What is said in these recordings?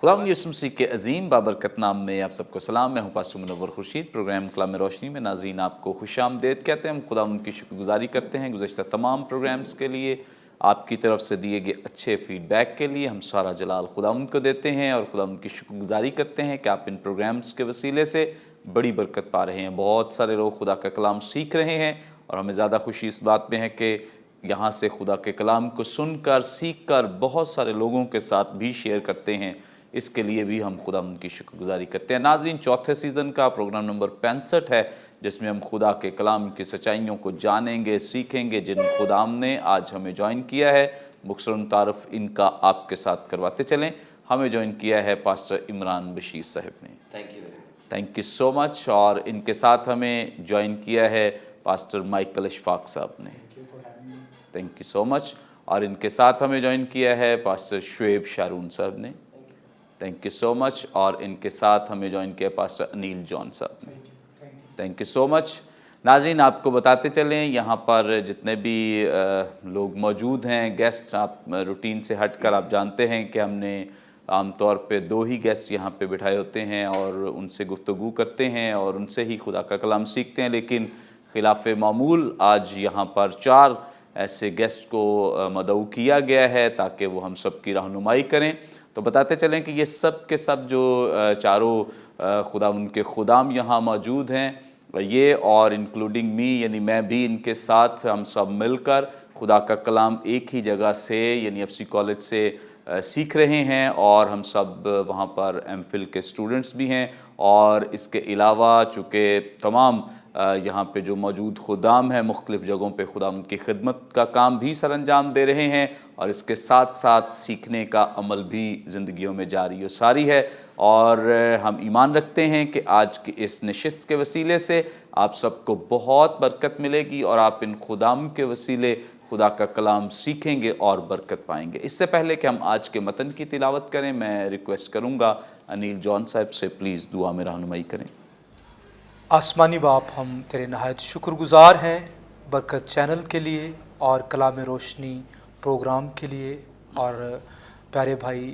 खुदावंद यीशु मसीह के अजीम बाबरकत नाम में आप सबको सलाम। मैं हूँ पास्टर मुनव्वर खुर्शीद। प्रोग्राम कलाम रोशनी में नाज़रीन आपको खुशामदीद कहते हैं। हम खुदावंद की शुक्रगुजारी करते हैं गुज़श्ता तमाम प्रोग्राम्स के लिए, आपकी तरफ से दिए गए अच्छे फीडबैक के लिए। हम सारा जलाल खुदावंद को देते हैं और खुदावंद की शुक्रगुजारी करते हैं कि आप इन प्रोग्राम्स के वसीले से बड़ी बरकत पा रहे हैं। बहुत सारे लोग खुदा का कलाम सीख रहे हैं और हमें ज़्यादा खुशी इस बात में है कि यहाँ से खुदा के कलाम को सुनकर सीखकर बहुत सारे लोगों के साथ भी शेयर करते हैं। इसके लिए भी हम खुदा उनकी शुक्रगुजारी करते हैं। नाज़रीन, चौथे सीज़न का प्रोग्राम नंबर 65 है, जिसमें हम खुदा के कलाम की सच्चाइयों को जानेंगे, सीखेंगे। जिन खुदाम ने आज हमें ज्वाइन किया है, मुख्तसर तारफ़ इनका आपके साथ करवाते चलें। हमें ज्वाइन किया है पास्टर इमरान बशीर साहब ने। Thank you so much. और इनके साथ हमें ज्वाइन किया है पास्टर माइकल अशफाक साहब ने। Thank you so much. और इनके साथ हमें ज्वाइन किया है पास्टर शुएब शारून साहब ने। Thank you so much. और इनके साथ हमें ज्वाइन किया पास्टर अनिल जॉन साहब ने। Thank you so much. नाज़रीन, आपको बताते चलें, यहाँ पर जितने भी लोग मौजूद हैं, गेस्ट, आप रूटीन से हटकर आप जानते हैं कि हमने आमतौर पे 2 ही गेस्ट यहाँ पे बिठाए होते हैं और उनसे गुफ्तगू करते हैं और उनसे ही खुदा का कलाम सीखते हैं। लेकिन खिलाफ मामूल आज यहाँ पर 4 ऐसे गेस्ट को मदऊ किया गया है ताकि वो हम सब की रहनुमाई करें। तो बताते चलें कि ये सब के सब जो चारों खुदा उनके खुदाम यहाँ मौजूद हैं, ये और इंक्लूडिंग मी, यानी मैं भी इनके साथ, हम सब मिलकर खुदा का कलाम एक ही जगह से यानी एफसी कॉलेज से सीख रहे हैं। और हम सब वहाँ पर एमफिल के स्टूडेंट्स भी हैं। और इसके अलावा चूँकि तमाम यहाँ पे जो मौजूद खुदाम हैं मुख्तलिफ़ जगहों पे खुदा उनकी खिदमत का काम भी सर अंजाम दे रहे हैं और इसके साथ साथ सीखने का अमल भी ज़िंदगियों में जारी और सारी है। और हम ईमान रखते हैं कि आज की इस नशिस्त के वसीले से आप सबको बहुत बरकत मिलेगी और आप इन खुदाम के वसीले खुदा का कलाम सीखेंगे और बरकत पाएंगे। इससे पहले कि हम आज के मतन की तिलावत करें, मैं रिक्वेस्ट करूँगा अनिल जॉन साहब से प्लीज़ दुआ में रहनुमाई करें। आसमानी बाप, हम तेरे नहायत शुक्रगुजार हैं बरकत चैनल के लिए और कलाम रोशनी प्रोग्राम के लिए और प्यारे भाई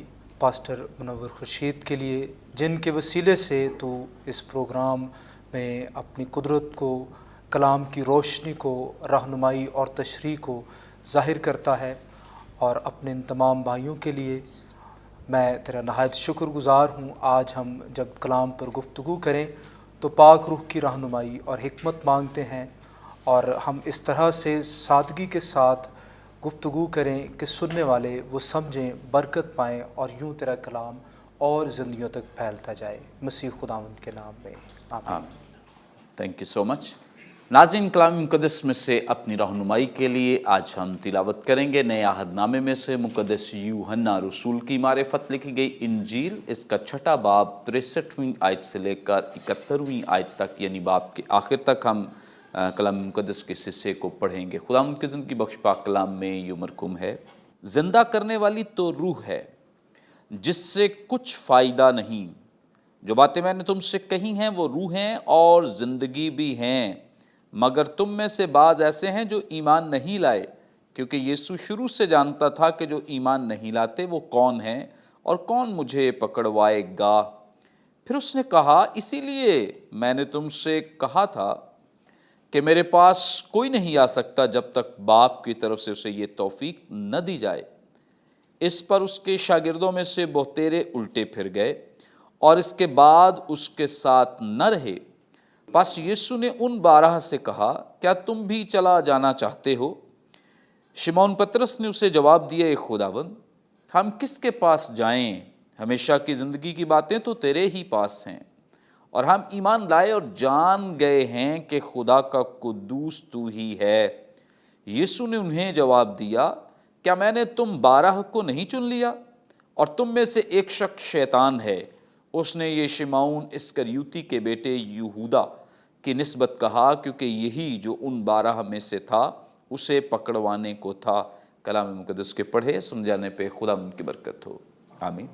पास्टर मुनव्वर खुर्शीद के लिए, जिनके वसीले से तू इस प्रोग्राम में अपनी कुदरत को, कलाम की रोशनी को, रहनुमाई और तशरीह को ज़ाहिर करता है। और अपने इन तमाम भाइयों के लिए मैं तेरा नहायत शुक्रगुजार हूँ। आज हम जब कलाम पर गुफ्तगू करें तो पाक रूह की रहनुमाई और हिकमत मांगते हैं और हम इस तरह से सादगी के साथ गुफ्तगू करें कि सुनने वाले वो समझें, बरकत पाएँ और यूँ तेरा कलाम और ज़िंदगियों तक फैलता जाए। मसीह खुदावंद के नाम में आमीन। Thank you so much. नाज़रीन, कलाम मुक़द्दस में से अपनी रहनुमाई के लिए आज हम तिलावत करेंगे नए अहदनामे में से मुक़द्दस यूहन्ना रसूल की मारिफत लिखी गई इंजील, इसका 6ठा बाब 63वीं आयत से लेकर 71वीं आयत तक, यानी बाब के आखिर तक हम कलाम मुक़द्दस के हिस्से को पढ़ेंगे। खुदा उनकी ज़िंदगी बख्श पाक कलाम में यूं मरकूम है, जिंदा करने वाली तो रूह है जिससे कुछ फ़ायदा नहीं। जो बातें मैंने तुमसे कही हैं वो रूह हैं और ज़िंदगी भी हैं, मगर तुम में से बाज़ ऐसे हैं जो ईमान नहीं लाए। क्योंकि यीशु शुरू से जानता था कि जो ईमान नहीं लाते वो कौन हैं और कौन मुझे पकड़वाएगा। फिर उसने कहा, इसीलिए मैंने तुमसे कहा था कि मेरे पास कोई नहीं आ सकता जब तक बाप की तरफ से उसे ये तौफीक न दी जाए। इस पर उसके शागिर्दों में से बहुतेरे उल्टे फिर गए और इसके बाद उसके साथ न रहे। बस यीशु ने उन 12 से कहा, क्या तुम भी चला जाना चाहते हो? शिमोन पतरस ने उसे जवाब दिया, ए खुदावंद, हम किसके पास जाएं? हमेशा की ज़िंदगी की बातें तो तेरे ही पास हैं और हम ईमान लाए और जान गए हैं कि खुदा का कुद्दूस तू ही है। यीशु ने उन्हें जवाब दिया, क्या मैंने तुम 12 को नहीं चुन लिया और तुम में से एक शख्स शैतान है। उसने ये शिमौन इस्करियोती के बेटे यहूदा की निस्बत कहा, क्योंकि यही जो उन 12 में से था उसे पकड़वाने को था। कलाम मुक़द्दस के पढ़े सुन जाने पे खुदा उनकी बरकत हो, आमीन।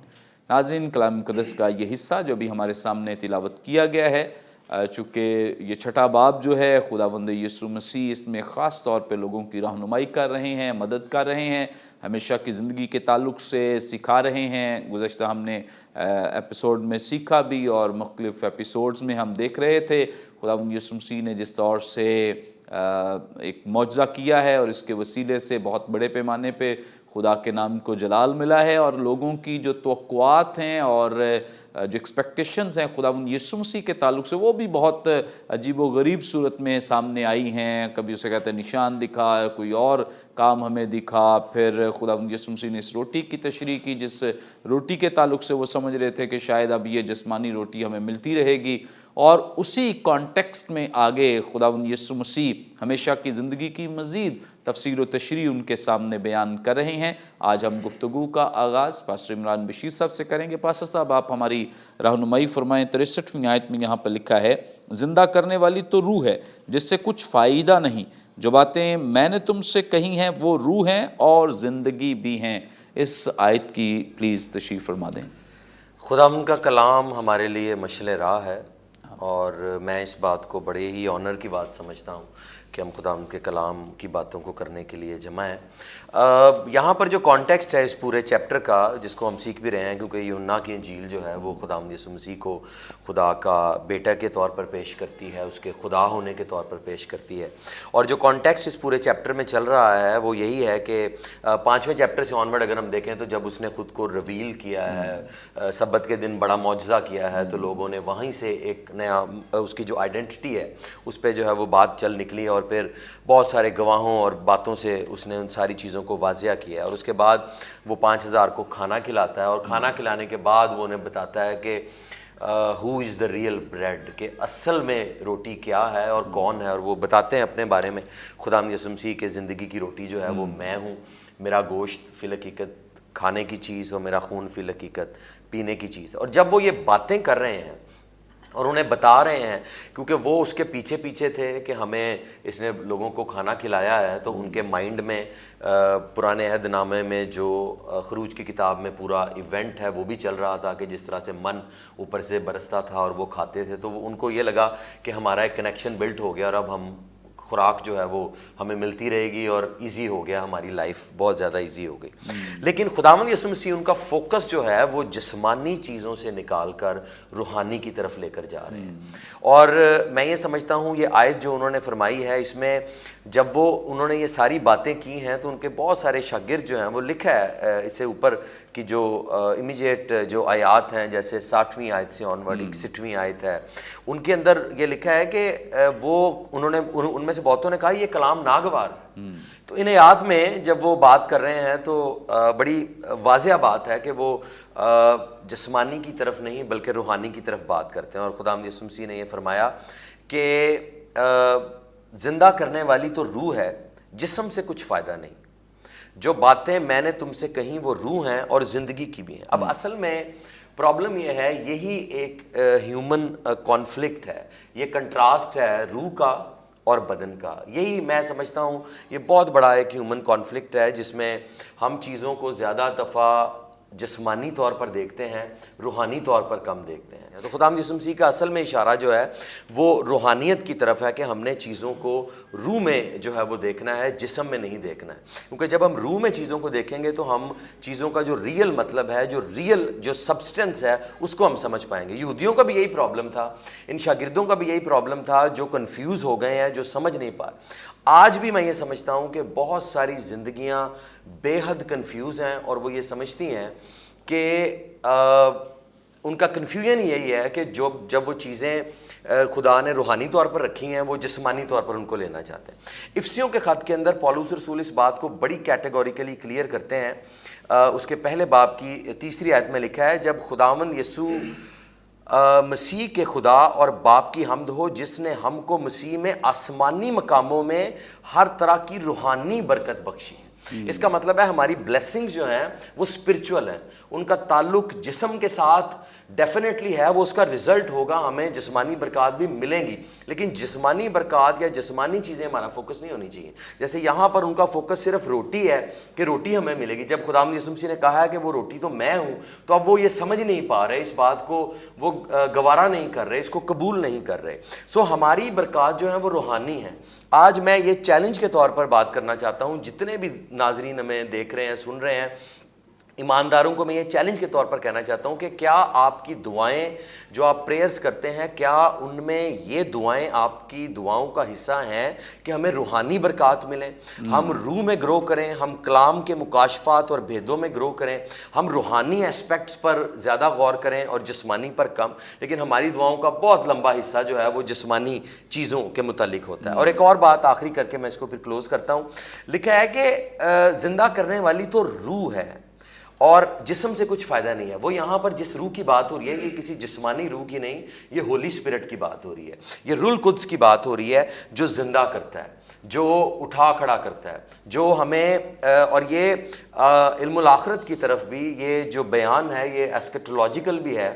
नाज़रीन, कलाम मुक़द्दस का ये हिस्सा जो भी हमारे सामने तिलावत किया गया है, چونکہ یہ چھٹا باب جو ہے خداوند یسوع مسیح اس میں خاص طور پہ لوگوں کی رہنمائی کر رہے ہیں، مدد کر رہے ہیں، ہمیشہ کی زندگی کے تعلق سے سکھا رہے ہیں۔ گزشتہ ہم نے ایپیسوڈ میں سیکھا بھی اور مختلف ایپیسوڈز میں ہم دیکھ رہے تھے خداوند یسوع مسیح نے جس طور سے ایک معجزہ کیا ہے اور اس کے وسیلے سے بہت بڑے پیمانے پہ خدا کے نام کو جلال ملا ہے، اور لوگوں کی جو توقعات ہیں اور جو ایکسپیکٹیشنز ہیں خداوند یسوع مسیح کے تعلق سے وہ بھی بہت عجیب و غریب صورت میں سامنے آئی ہیں۔ کبھی اسے کہتے ہیں نشان دکھا، کوئی اور کام ہمیں دکھا، پھر خداوند یسوع مسیح نے اس روٹی کی تشریح کی جس روٹی کے تعلق سے وہ سمجھ رہے تھے کہ شاید اب یہ جسمانی روٹی ہمیں ملتی رہے گی، اور اسی کانٹیکسٹ میں آگے خداوند یسوع مسیح ہمیشہ کی زندگی کی مزید تفسیر و تشریح ان کے سامنے بیان کر رہے ہیں۔ آج ہم گفتگو کا آغاز پاسٹر عمران بشیر صاحب سے کریں گے۔ پاسٹر صاحب آپ ہماری رہنمائی فرمائیں۔ 63ویں آیت میں یہاں پر لکھا ہے، زندہ کرنے والی تو روح ہے جس سے کچھ فائدہ نہیں، جو باتیں میں نے تم سے کہی ہیں وہ روح ہیں اور زندگی بھی ہیں۔ اس آیت کی پلیز تشریح فرما دیں۔ خداوند کا کلام ہمارے لیے مشعل راہ ہے، اور میں اس بات کو بڑے ہی آنر کی بات سمجھتا ہوں کہ ہم خداوند کے کلام کی باتوں کو کرنے کے لیے جمع ہیں۔ یہاں پر جو کانٹیکسٹ ہے اس پورے چیپٹر کا، جس کو ہم سیکھ بھی رہے ہیں، کیونکہ یوحنا کی انجیل جو ہے وہ خداوند یسوع مسیح کو خدا کا بیٹا کے طور پر پیش کرتی ہے، اس کے خدا ہونے کے طور پر پیش کرتی ہے، اور جو کانٹیکسٹ اس پورے چیپٹر میں چل رہا ہے وہ یہی ہے کہ 5ویں چیپٹر سے آنورڈ اگر ہم دیکھیں تو جب اس نے خود کو ریویل کیا ہے، سبت کے دن بڑا معجزہ کیا ہے، تو لوگوں نے وہیں سے ایک نیا اس کی جو آئیڈینٹی ہے اس پہ جو ہے وہ بات چل نکلی، اور پھر بہت سارے گواہوں اور باتوں سے اس نے ان ساری چیزوں کو واضح کیا ہے، اور اس کے بعد وہ 5000 کو کھانا کھلاتا ہے، اور کھانا کھلانے کے بعد وہ انہیں بتاتا ہے کہ ہو از دا ریئل بریڈ، کہ اصل میں روٹی کیا ہے اور کون ہے، اور وہ بتاتے ہیں اپنے بارے میں خداوند یسوع مسیح کے زندگی کی روٹی جو ہے وہ میں ہوں، میرا گوشت فی الحقیقت کھانے کی چیز اور میرا خون فی الحقیقت پینے کی چیز۔ اور جب وہ یہ باتیں کر رہے ہیں اور انہیں بتا رہے ہیں، کیونکہ وہ اس کے پیچھے پیچھے تھے کہ ہمیں اس نے لوگوں کو کھانا کھلایا ہے، تو ان کے مائنڈ میں پرانے عہد نامے میں جو خروج کی کتاب میں پورا ایونٹ ہے وہ بھی چل رہا تھا، کہ جس طرح سے من اوپر سے برستا تھا اور وہ کھاتے تھے، تو ان کو یہ لگا کہ ہمارا ایک کنیکشن بلٹ ہو گیا، اور اب ہم خوراک جو ہے وہ ہمیں ملتی رہے گی، اور ایزی ہو گیا، ہماری لائف بہت زیادہ ایزی ہو گئی۔ لیکن خداوند یسوع مسیح ان کا فوکس جو ہے وہ جسمانی چیزوں سے نکال کر روحانی کی طرف لے کر جا رہے ہیں، اور میں یہ سمجھتا ہوں یہ آیت جو انہوں نے فرمائی ہے، اس میں جب انہوں نے یہ ساری باتیں کی ہیں تو ان کے بہت سارے شاگرد جو ہیں وہ لکھا ہے اس سے اوپر کی جو امیجیٹ جو آیات ہیں، جیسے 60ویں آیت سے آنورڈ 61ویں آیت ہے، ان کے اندر یہ لکھا ہے کہ انہوں نے ان میں سے بہتوں نے کہا یہ کلام ناگوار۔ تو ان آیات میں جب وہ بات کر رہے ہیں تو بڑی واضح بات ہے کہ وہ جسمانی کی طرف نہیں بلکہ روحانی کی طرف بات کرتے ہیں، اور خداوند یسوع مسیح نے یہ فرمایا کہ زندہ کرنے والی تو روح ہے، جسم سے کچھ فائدہ نہیں، جو باتیں میں نے تم سے کہیں وہ روح ہیں اور زندگی کی بھی ہیں۔ اب اصل میں پرابلم یہ ہے، یہی ایک ہیومن کانفلکٹ ہے، یہ کنٹراسٹ ہے روح کا اور بدن کا، یہی میں سمجھتا ہوں یہ بہت بڑا ایک ہیومن کانفلکٹ ہے، جس میں ہم چیزوں کو زیادہ دفعہ جسمانی طور پر دیکھتے ہیں، روحانی طور پر کم دیکھتے ہیں۔ تو خداوند یسوع مسیح کا اصل میں اشارہ جو ہے وہ روحانیت کی طرف ہے، کہ ہم نے چیزوں کو روح میں جو ہے وہ دیکھنا ہے، جسم میں نہیں دیکھنا ہے، کیونکہ جب ہم روح میں چیزوں کو دیکھیں گے تو ہم چیزوں کا جو ریئل مطلب ہے، جو ریئل جو سبسٹنس ہے، اس کو ہم سمجھ پائیں گے۔ یہودیوں کا بھی یہی پرابلم تھا، ان شاگردوں کا بھی یہی پرابلم تھا، جو کنفیوز ہو گئے ہیں، جو سمجھ نہیں پا رہے۔ آج بھی میں یہ سمجھتا ہوں کہ بہت ساری زندگیاں بے حد کنفیوز ہیں، اور وہ یہ سمجھتی ہیں کہ ان کا کنفیوژن یہی ہے کہ جب وہ چیزیں خدا نے روحانی طور پر رکھی ہیں، وہ جسمانی طور پر ان کو لینا چاہتے ہیں۔ افسیوں کے خط کے اندر پولس رسول اس بات کو بڑی کیٹیگوریکلی کلیئر کرتے ہیں۔ اس کے پہلے باب کی 3 آیت میں لکھا ہے، جب خداوند یسوع مسیح کے خدا اور باپ کی حمد ہو، جس نے ہم کو مسیح میں آسمانی مقاموں میں ہر طرح کی روحانی برکت بخشی ہے۔ اس کا مطلب ہے ہماری بلیسنگز جو ہیں وہ اسپرچول ہیں، ان کا تعلق جسم کے ساتھ डेफिनेटली है, वो उसका रिजल्ट होगा, हमें जिस्मानी बरकत भी मिलेंगी, लेकिन जिस्मानी बरकत या जिस्मानी चीज़ें हमारा फोकस नहीं होनी चाहिए। जैसे यहाँ पर उनका फोकस सिर्फ रोटी है कि रोटी हमें मिलेगी, जब खुदावंद यीशु मसीह ने कहा है कि वो रोटी तो मैं हूँ, तो अब वो ये समझ नहीं पा रहे, इस बात को वो गवारा नहीं कर रहे, इसको कबूल नहीं कर रहे। सो हमारी बरकत जो है वो रूहानी है। आज मैं ये चैलेंज के तौर पर बात करना चाहता हूँ, जितने भी नाजरीन हमें देख रहे हैं, सुन रहे हैं, ईमानदारों को मैं ये चैलेंज के तौर पर कहना चाहता हूँ कि क्या आपकी दुआएं जो आप प्रेयर्स करते हैं, क्या उनमें ये दुआएं आपकी दुआओं का हिस्सा हैं कि हमें रूहानी बरकत मिलें, हम रूह में ग्रो करें, हम कलाम के मुकाशफात और भेदों में ग्रो करें, हम रूहानी एस्पेक्ट्स पर ज़्यादा गौर करें और जिस्मानी पर कम। लेकिन हमारी दुआओं का बहुत लंबा हिस्सा जो है वो जिस्मानी चीज़ों के मुतालिक होता है। और एक और बात आखिरी करके मैं इसको फिर क्लोज़ करता हूँ। लिखा है कि ज़िंदा करने वाली तो रूह है और जिस्म से कुछ फ़ायदा नहीं है। वो यहाँ पर जिस रूह की बात हो रही है, ये किसी जिस्मानी रूह की नहीं, ये होली स्पिरिट की बात हो रही है, ये रूल कुद्स की बात हो रही है, जो ज़िंदा करता है, जो उठा खड़ा करता है, जो हमें और ये इल्मुल आखिरत की तरफ भी ये जो बयान है, ये एस्केटोलॉजिकल भी है,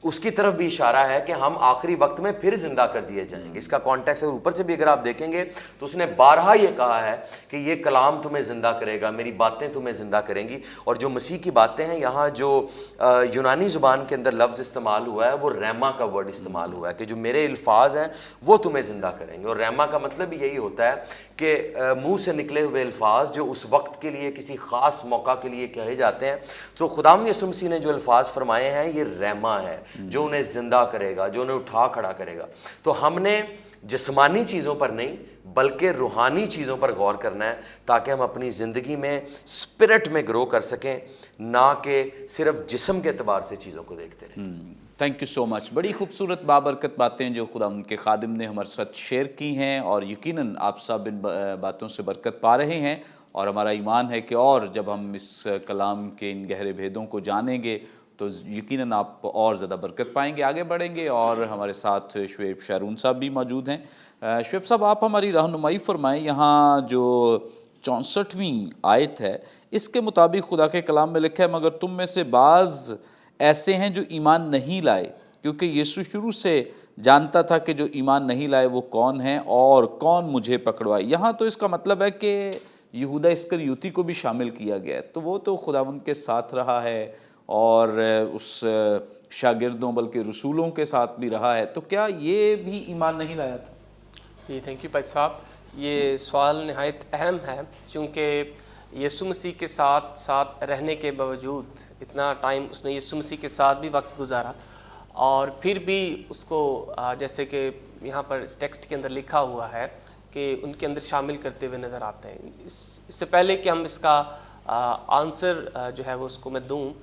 उसकी तरफ भी इशारा है कि हम आखिरी वक्त में फिर जिंदा कर दिए जाएंगे। इसका कॉन्टेक्स्ट अगर ऊपर से भी अगर आप देखेंगे तो उसने बारहा ये कहा है कि ये कलाम तुम्हें जिंदा करेगा, मेरी बातें तुम्हें जिंदा करेंगी। और जो मसीह की बातें हैं, यहाँ जो यूनानी ज़ुबान के अंदर लफ्ज़ इस्तेमाल हुआ है वो रैमा का वर्ड इस्तेमाल हुआ है कि जो मेरे अल्फाज हैं वो तुम्हें ज़िंदा करेंगे। और रैमा का मतलब भी यही होता है कि मुँह से निकले हुए अल्फाज जो उस वक्त के लिए किसी ख़ास मौका के लिए कहे जाते हैं। तो खुदावंद यीशु मसीह ने जो अल्फाज फरमाए हैं ये रैमा है, जो उन्हें जिंदा करेगा, जो उन्हें उठा खड़ा करेगा। तो हमने जिस्मानी चीज़ों पर नहीं बल्कि रूहानी चीज़ों पर गौर करना है ताकि हम अपनी ज़िंदगी में स्पिरिट में ग्रो कर सकें, ना कि सिर्फ जिस्म के एतबार से चीज़ों को देखते रहें। Thank you so much. बड़ी खूबसूरत बाबरकत बातें जो खुदा उनके खादिम ने हमारे साथ शेयर की हैं और यकीनन आप सब इन बातों से बरकत पा रहे हैं। और हमारा ईमान है कि और जब हम इस कलाम के इन गहरे भेदों को जानेंगे तो यकीनन आप और ज़्यादा बरकत पाएंगे, आगे बढ़ेंगे। और हमारे साथ शुएब शारून साहब भी मौजूद हैं। शुएब साहब, आप हमारी रहनुमाई फरमाएं, यहाँ जो 64वीं आयत है इसके मुताबिक खुदा के कलाम में लिखा है, मगर तुम में से बाज़ ऐसे हैं जो ईमान नहीं लाए, क्योंकि यीशु शुरू से जानता था कि जो ईमान नहीं लाए वो कौन हैं और कौन मुझे पकड़वाए। यहाँ तो इसका मतलब है कि यहूदा इस्करियोती को भी शामिल किया गया है, तो वो तो खुदावंद के साथ रहा है और उस शागिर्दों बल्कि रसूलों के साथ भी रहा है, तो क्या ये भी ईमान नहीं लाया था? जी थैंक यू भाई साहब, ये सवाल नहायत अहम है, चूँकि यीशु मसीह के साथ साथ रहने के बावजूद इतना टाइम उसने यीशु मसीह के साथ भी वक्त गुजारा और फिर भी उसको जैसे कि यहाँ पर इस टेक्स्ट के अंदर लिखा हुआ है कि उनके अंदर शामिल करते हुए नज़र आते हैं। इससे पहले कि हम इसका आंसर जो है वो उसको मैं दूँ,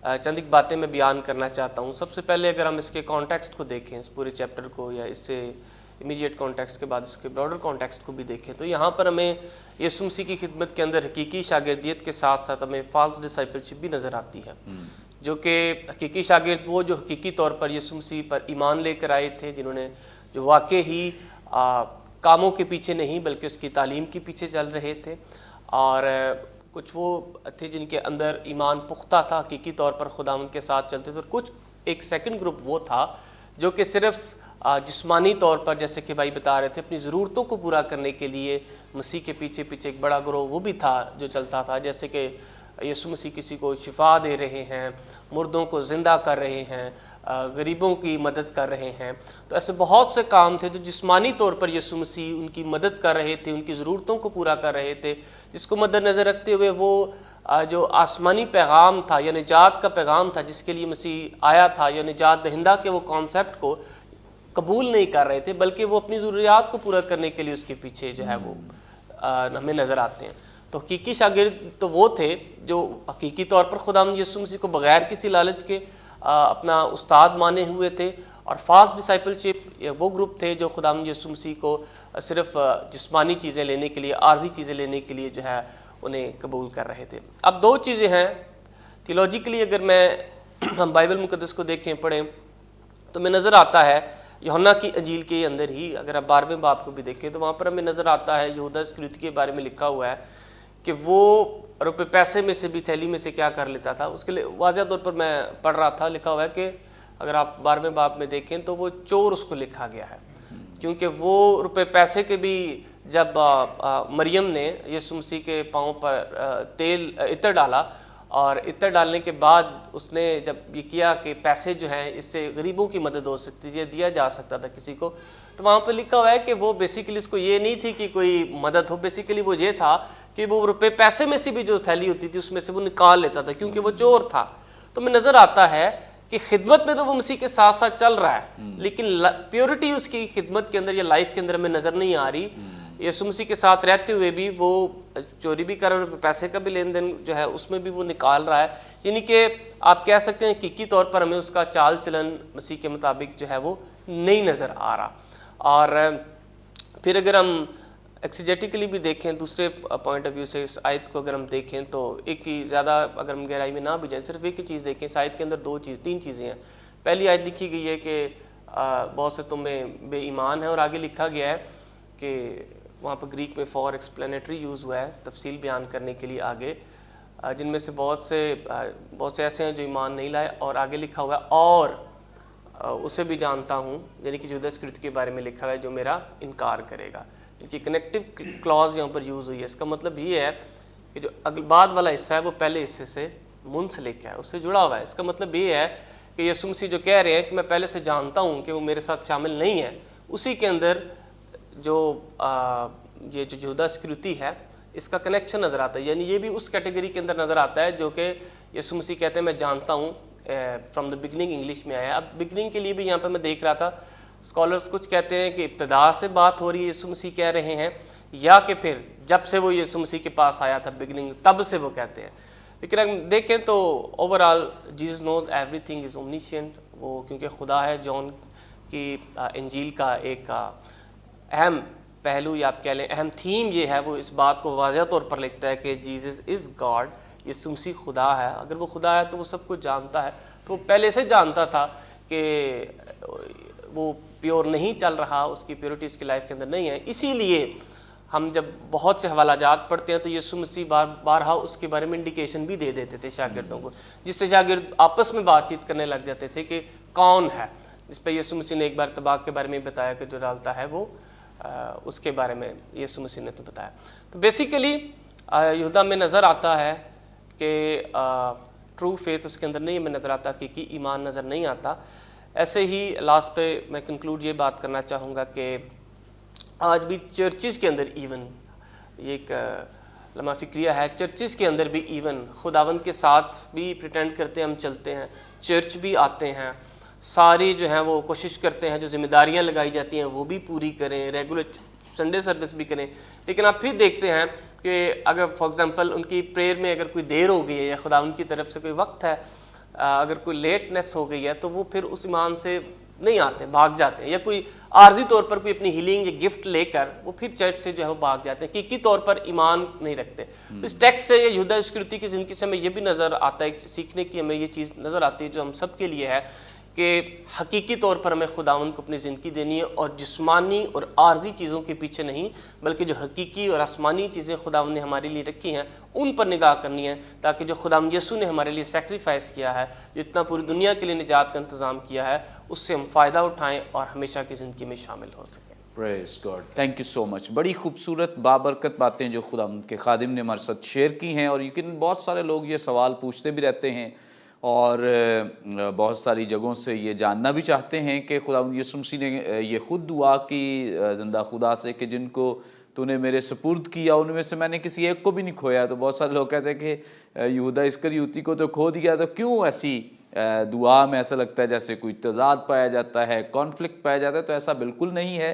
चंद एक बातें मैं बयान करना चाहता हूँ। सबसे पहले अगर हम इसके कॉन्टेक्स्ट को देखें, इस पूरे चैप्टर को, या इससे इमीडिएट कॉन्टेक्स्ट के बाद इसके ब्रॉडर कॉन्टेक्स्ट को भी देखें, तो यहाँ पर हमें यीशु मसीह की खिदमत के अंदर हकीकी शागिर्दियत के साथ साथ हमें फॉल्स डिसाइपलशिप भी नज़र आती है। जो कि हकीकी शागिर्द वो जो हकीकी तौर पर यीशु मसीह पर ईमान लेकर आए थे, जिन्होंने जो वाकई ही कामों के पीछे नहीं बल्कि उसकी तालीम के पीछे चल रहे थे, और कुछ वो थे जिनके अंदर ईमान पुख्ता था, हकीकी तौर पर खुदावंद के साथ चलते थे। और कुछ एक सेकंड ग्रुप वो था जो कि सिर्फ जिस्मानी तौर पर, जैसे कि भाई बता रहे थे, अपनी ज़रूरतों को पूरा करने के लिए मसीह के पीछे पीछे एक बड़ा ग्रोह वो भी था जो चलता था। जैसे कि यीशु मसीह किसी को शिफा दे रहे हैं, मुर्दों को ज़िंदा कर रहे हैं, गरीबों की मदद कर रहे हैं। तो ऐसे बहुत से काम थे जो जिस्मानी तौर पर यीशु मसीह उनकी मदद कर रहे थे, उनकी ज़रूरतों को पूरा कर रहे थे, जिसको मद्देनज़र रखते हुए वो जो आसमानी पैगाम था या निजात का पैगाम था जिसके लिए मसीह आया था, या निजात दहिंदा के वो कॉन्सेप्ट को कबूल नहीं कर रहे थे, बल्कि वो अपनी ज़रूरियात को पूरा करने के लिए उसके पीछे जो है वो हमें नज़र आते हैं। तो हकीकी शागिर्द तो वो थे जो हकीकी तौर पर खुदावंद यीशु मसीह को बग़ैर किसी लालच के अपना उस्ताद माने हुए थे, और फास्ट डिसाइपलशिप वो ग्रुप थे जो खुदावंद यीशु मसीह को सिर्फ जिस्मानी चीज़ें लेने के लिए, आर्जी चीज़ें लेने के लिए जो है उन्हें कबूल कर रहे थे। अब दो चीज़ें हैं थियोलॉजिकली, अगर मैं हम बाइबल मुकद्दस को देखें, पढ़ें, तो हमें नज़र आता है यूहन्ना की अंजील के अंदर ही, अगर आप 12वें बाब को भी देखें तो वहाँ पर हमें नज़र आता है यहूदा इस्करियोती के बारे में लिखा हुआ है कि वो रुपये पैसे में से भी थैली में से क्या कर लेता था। उसके लिए वाज़ह तौर पर मैं पढ़ रहा था, लिखा हुआ है कि اگر آپ 12ویں باب میں دیکھیں تو وہ چور اس کو لکھا گیا ہے، کیونکہ وہ روپے پیسے کے بھی جب مریم نے یسوع مسیح کے پاؤں پر عطر ڈالا، اور عطر ڈالنے کے بعد اس نے جب یہ کیا کہ پیسے جو ہیں اس سے غریبوں کی مدد ہو سکتی تھی، دیا جا سکتا تھا کسی کو، تو وہاں پہ لکھا ہوا ہے کہ وہ بیسیکلی اس کو یہ نہیں تھی کہ کوئی مدد ہو، بیسیکلی وہ یہ تھا کہ وہ روپے پیسے میں سے بھی جو تھیلی ہوتی تھی اس میں سے وہ نکال لیتا تھا، کیونکہ وہ چور تھا۔ تو میں نظر آتا ہے کہ خدمت میں تو وہ مسیح کے ساتھ ساتھ چل رہا ہے، لیکن پیورٹی اس کی خدمت کے اندر یا لائف کے اندر ہمیں نظر نہیں آ رہی۔ یسوع مسیح کے ساتھ رہتے ہوئے بھی وہ چوری بھی کر رہا ہے، پیسے کا بھی لین دین جو ہے اس میں بھی وہ نکال رہا ہے، یعنی کہ آپ کہہ سکتے ہیں حقیقی طور پر ہمیں اس کا چال چلن مسیح کے مطابق جو ہے وہ نہیں نظر آ رہا۔ اور پھر اگر ہم ایکسیجیٹیکلی بھی دیکھیں دوسرے پوائنٹ آف ویو سے اس آیت کو اگر ہم دیکھیں تو ایک ہی زیادہ اگر ہم گہرائی میں نہ بھی جائیں، صرف ایک ہی چیز دیکھیں، اس آیت کے اندر تین چیزیں ہیں۔ پہلی آیت لکھی گئی ہے کہ بہت سے تم میں بے ایمان ہیں، اور آگے لکھا گیا ہے کہ وہاں پہ گریک میں فار ایکسپلینیٹری یوز ہوا ہے، تفصیل بیان کرنے کے لیے آگے، جن میں سے بہت سے ایسے ہیں جو ایمان نہیں لائے، اور آگے لکھا ہوا ہے اور اسے بھی جانتا ہوں، یعنی کہ یہودا اسکریوتی کے بارے میں لکھا ہوا ہے جو میرا انکار کرے گا، کیونکہ کنیکٹیو کلاز یہاں پر یوز ہوئی ہے۔ اس کا مطلب یہ ہے کہ جو بعد والا حصہ ہے وہ پہلے حصے سے منسلک ہے، اس سے جڑا ہوا ہے۔ اس کا مطلب یہ ہے کہ یسوع مسیح جو کہہ رہے ہیں کہ میں پہلے سے جانتا ہوں کہ وہ میرے ساتھ شامل نہیں ہے، اسی کے اندر جو یہ جو یہودا اسکریوتی ہے اس کا کنیکشن نظر آتا ہے، یعنی یہ بھی اس کیٹیگری کے اندر نظر آتا ہے جو کہ یسوع مسیح کہتے ہیں میں جانتا ہوں، فرام دا بگننگ انگلش میں آیا۔ اب بگننگ کے لیے بھی یہاں پہ میں دیکھ رہا تھا اسکالرس کچھ کہتے ہیں کہ ابتدا سے بات ہو رہی ہے، یسوع مسیح کہہ رہے ہیں، یا کہ پھر جب سے وہ یسوع مسیح کے پاس آیا تھا بگننگ تب سے وہ کہتے ہیں۔ لیکن اگر دیکھیں تو overall Jesus knows everything is omniscient, وہ کیونکہ خدا ہے۔ جون کی انجیل کا ایک اہم پہلو یا آپ کہہ لیں اہم تھیم یہ ہے، وہ اس بات کو واضح طور پر لکھتا ہے کہ جیزس از گاڈ، یسوع مسیح خدا ہے۔ اگر وہ خدا ہے تو وہ سب کچھ جانتا ہے، تو وہ پہلے سے جانتا تھا کہ وہ پیور نہیں چل رہا، اس کی پیورٹی اس کی لائف کے اندر نہیں ہے۔ اسی لیے ہم جب بہت سے حوالہ جات پڑھتے ہیں تو یسوع مسیح بارہا اس کے بارے میں انڈیکیشن بھی دے دیتے تھے شاگردوں کو، جس سے شاگرد آپس میں بات چیت کرنے لگ جاتے تھے کہ کون ہے، جس پہ یسوع مسیح نے ایک بار طباق کے بارے میں بتایا کہ جو ڈالتا ہے وہ اس کے بارے میں یسوع مسیح نے تو بتایا۔ تو بیسیکلی یہودا میں نظر آتا ہے کہ ٹرو فیتھ اس کے اندر نہیں، میں نظر آتا کہ ایمان نظر نہیں آتا۔ ایسے ہی لاسٹ پہ میں کنکلوڈ یہ بات کرنا چاہوں گا کہ آج بھی چرچز کے اندر ایون یہ ایک لمحہ فکریہ ہے، چرچز کے اندر بھی ایون خداوند کے ساتھ بھی پریٹینڈ کرتے ہیں ہم چلتے ہیں، چرچ بھی آتے ہیں، ساری جو ہیں وہ کوشش کرتے ہیں جو ذمہ داریاں لگائی جاتی ہیں وہ بھی پوری کریں، ریگولر سنڈے سروس بھی کریں، لیکن آپ پھر دیکھتے ہیں کہ اگر فار ایگزامپل ان کی پریئر میں اگر کوئی دیر ہو گئی ہے یا خداوند کی طرف سے کوئی وقت ہے، اگر کوئی لیٹنس ہو گئی ہے تو وہ پھر اس ایمان سے نہیں آتے، بھاگ جاتے ہیں، یا کوئی عارضی طور پر کوئی اپنی ہیلنگ یا گفٹ لے کر وہ پھر چرچ سے جو ہے وہ بھاگ جاتے ہیں، حقیقی طور پر ایمان نہیں رکھتے۔ تو اس ٹیکسٹ سے یا یہودا اسکریوتی کی زندگی سے ہمیں یہ بھی نظر آتا ہے، سیکھنے کی ہمیں یہ چیز نظر آتی ہے جو ہم سب کے لیے ہے کہ حقیقی طور پر ہمیں خداوند کو اپنی زندگی دینی ہے، اور جسمانی اور عارضی چیزوں کے پیچھے نہیں، بلکہ جو حقیقی اور آسمانی چیزیں خداوند نے ہمارے لیے رکھی ہیں ان پر نگاہ کرنی ہے، تاکہ جو خداوند یسوع نے ہمارے لیے سیکریفائس کیا ہے، جو اتنا پوری دنیا کے لیے نجات کا انتظام کیا ہے، اس سے ہم فائدہ اٹھائیں اور ہمیشہ کی زندگی میں شامل ہو سکیں۔ پریز گاڈ، تھینک یو سو مچ۔ بڑی خوبصورت بابرکت باتیں جو خداوند کے خادم نے ہمارے ساتھ شیئر کی ہیں، اور یقیناً بہت سارے لوگ یہ سوال پوچھتے بھی رہتے ہیں اور بہت ساری جگہوں سے یہ جاننا بھی چاہتے ہیں کہ خداوند یسوع مسیح نے یہ خود دعا کی زندہ خدا سے کہ جن کو تو نے میرے سپرد کیا ان میں سے میں نے کسی ایک کو بھی نہیں کھویا۔ تو بہت سارے لوگ کہتے ہیں کہ یہودا اسکریوتی کو تو کھو دیا، تو کیوں ایسی دعا میں ایسا لگتا ہے جیسے کوئی تضاد پایا جاتا ہے، کانفلکٹ پایا جاتا ہے؟ تو ایسا بالکل نہیں ہے،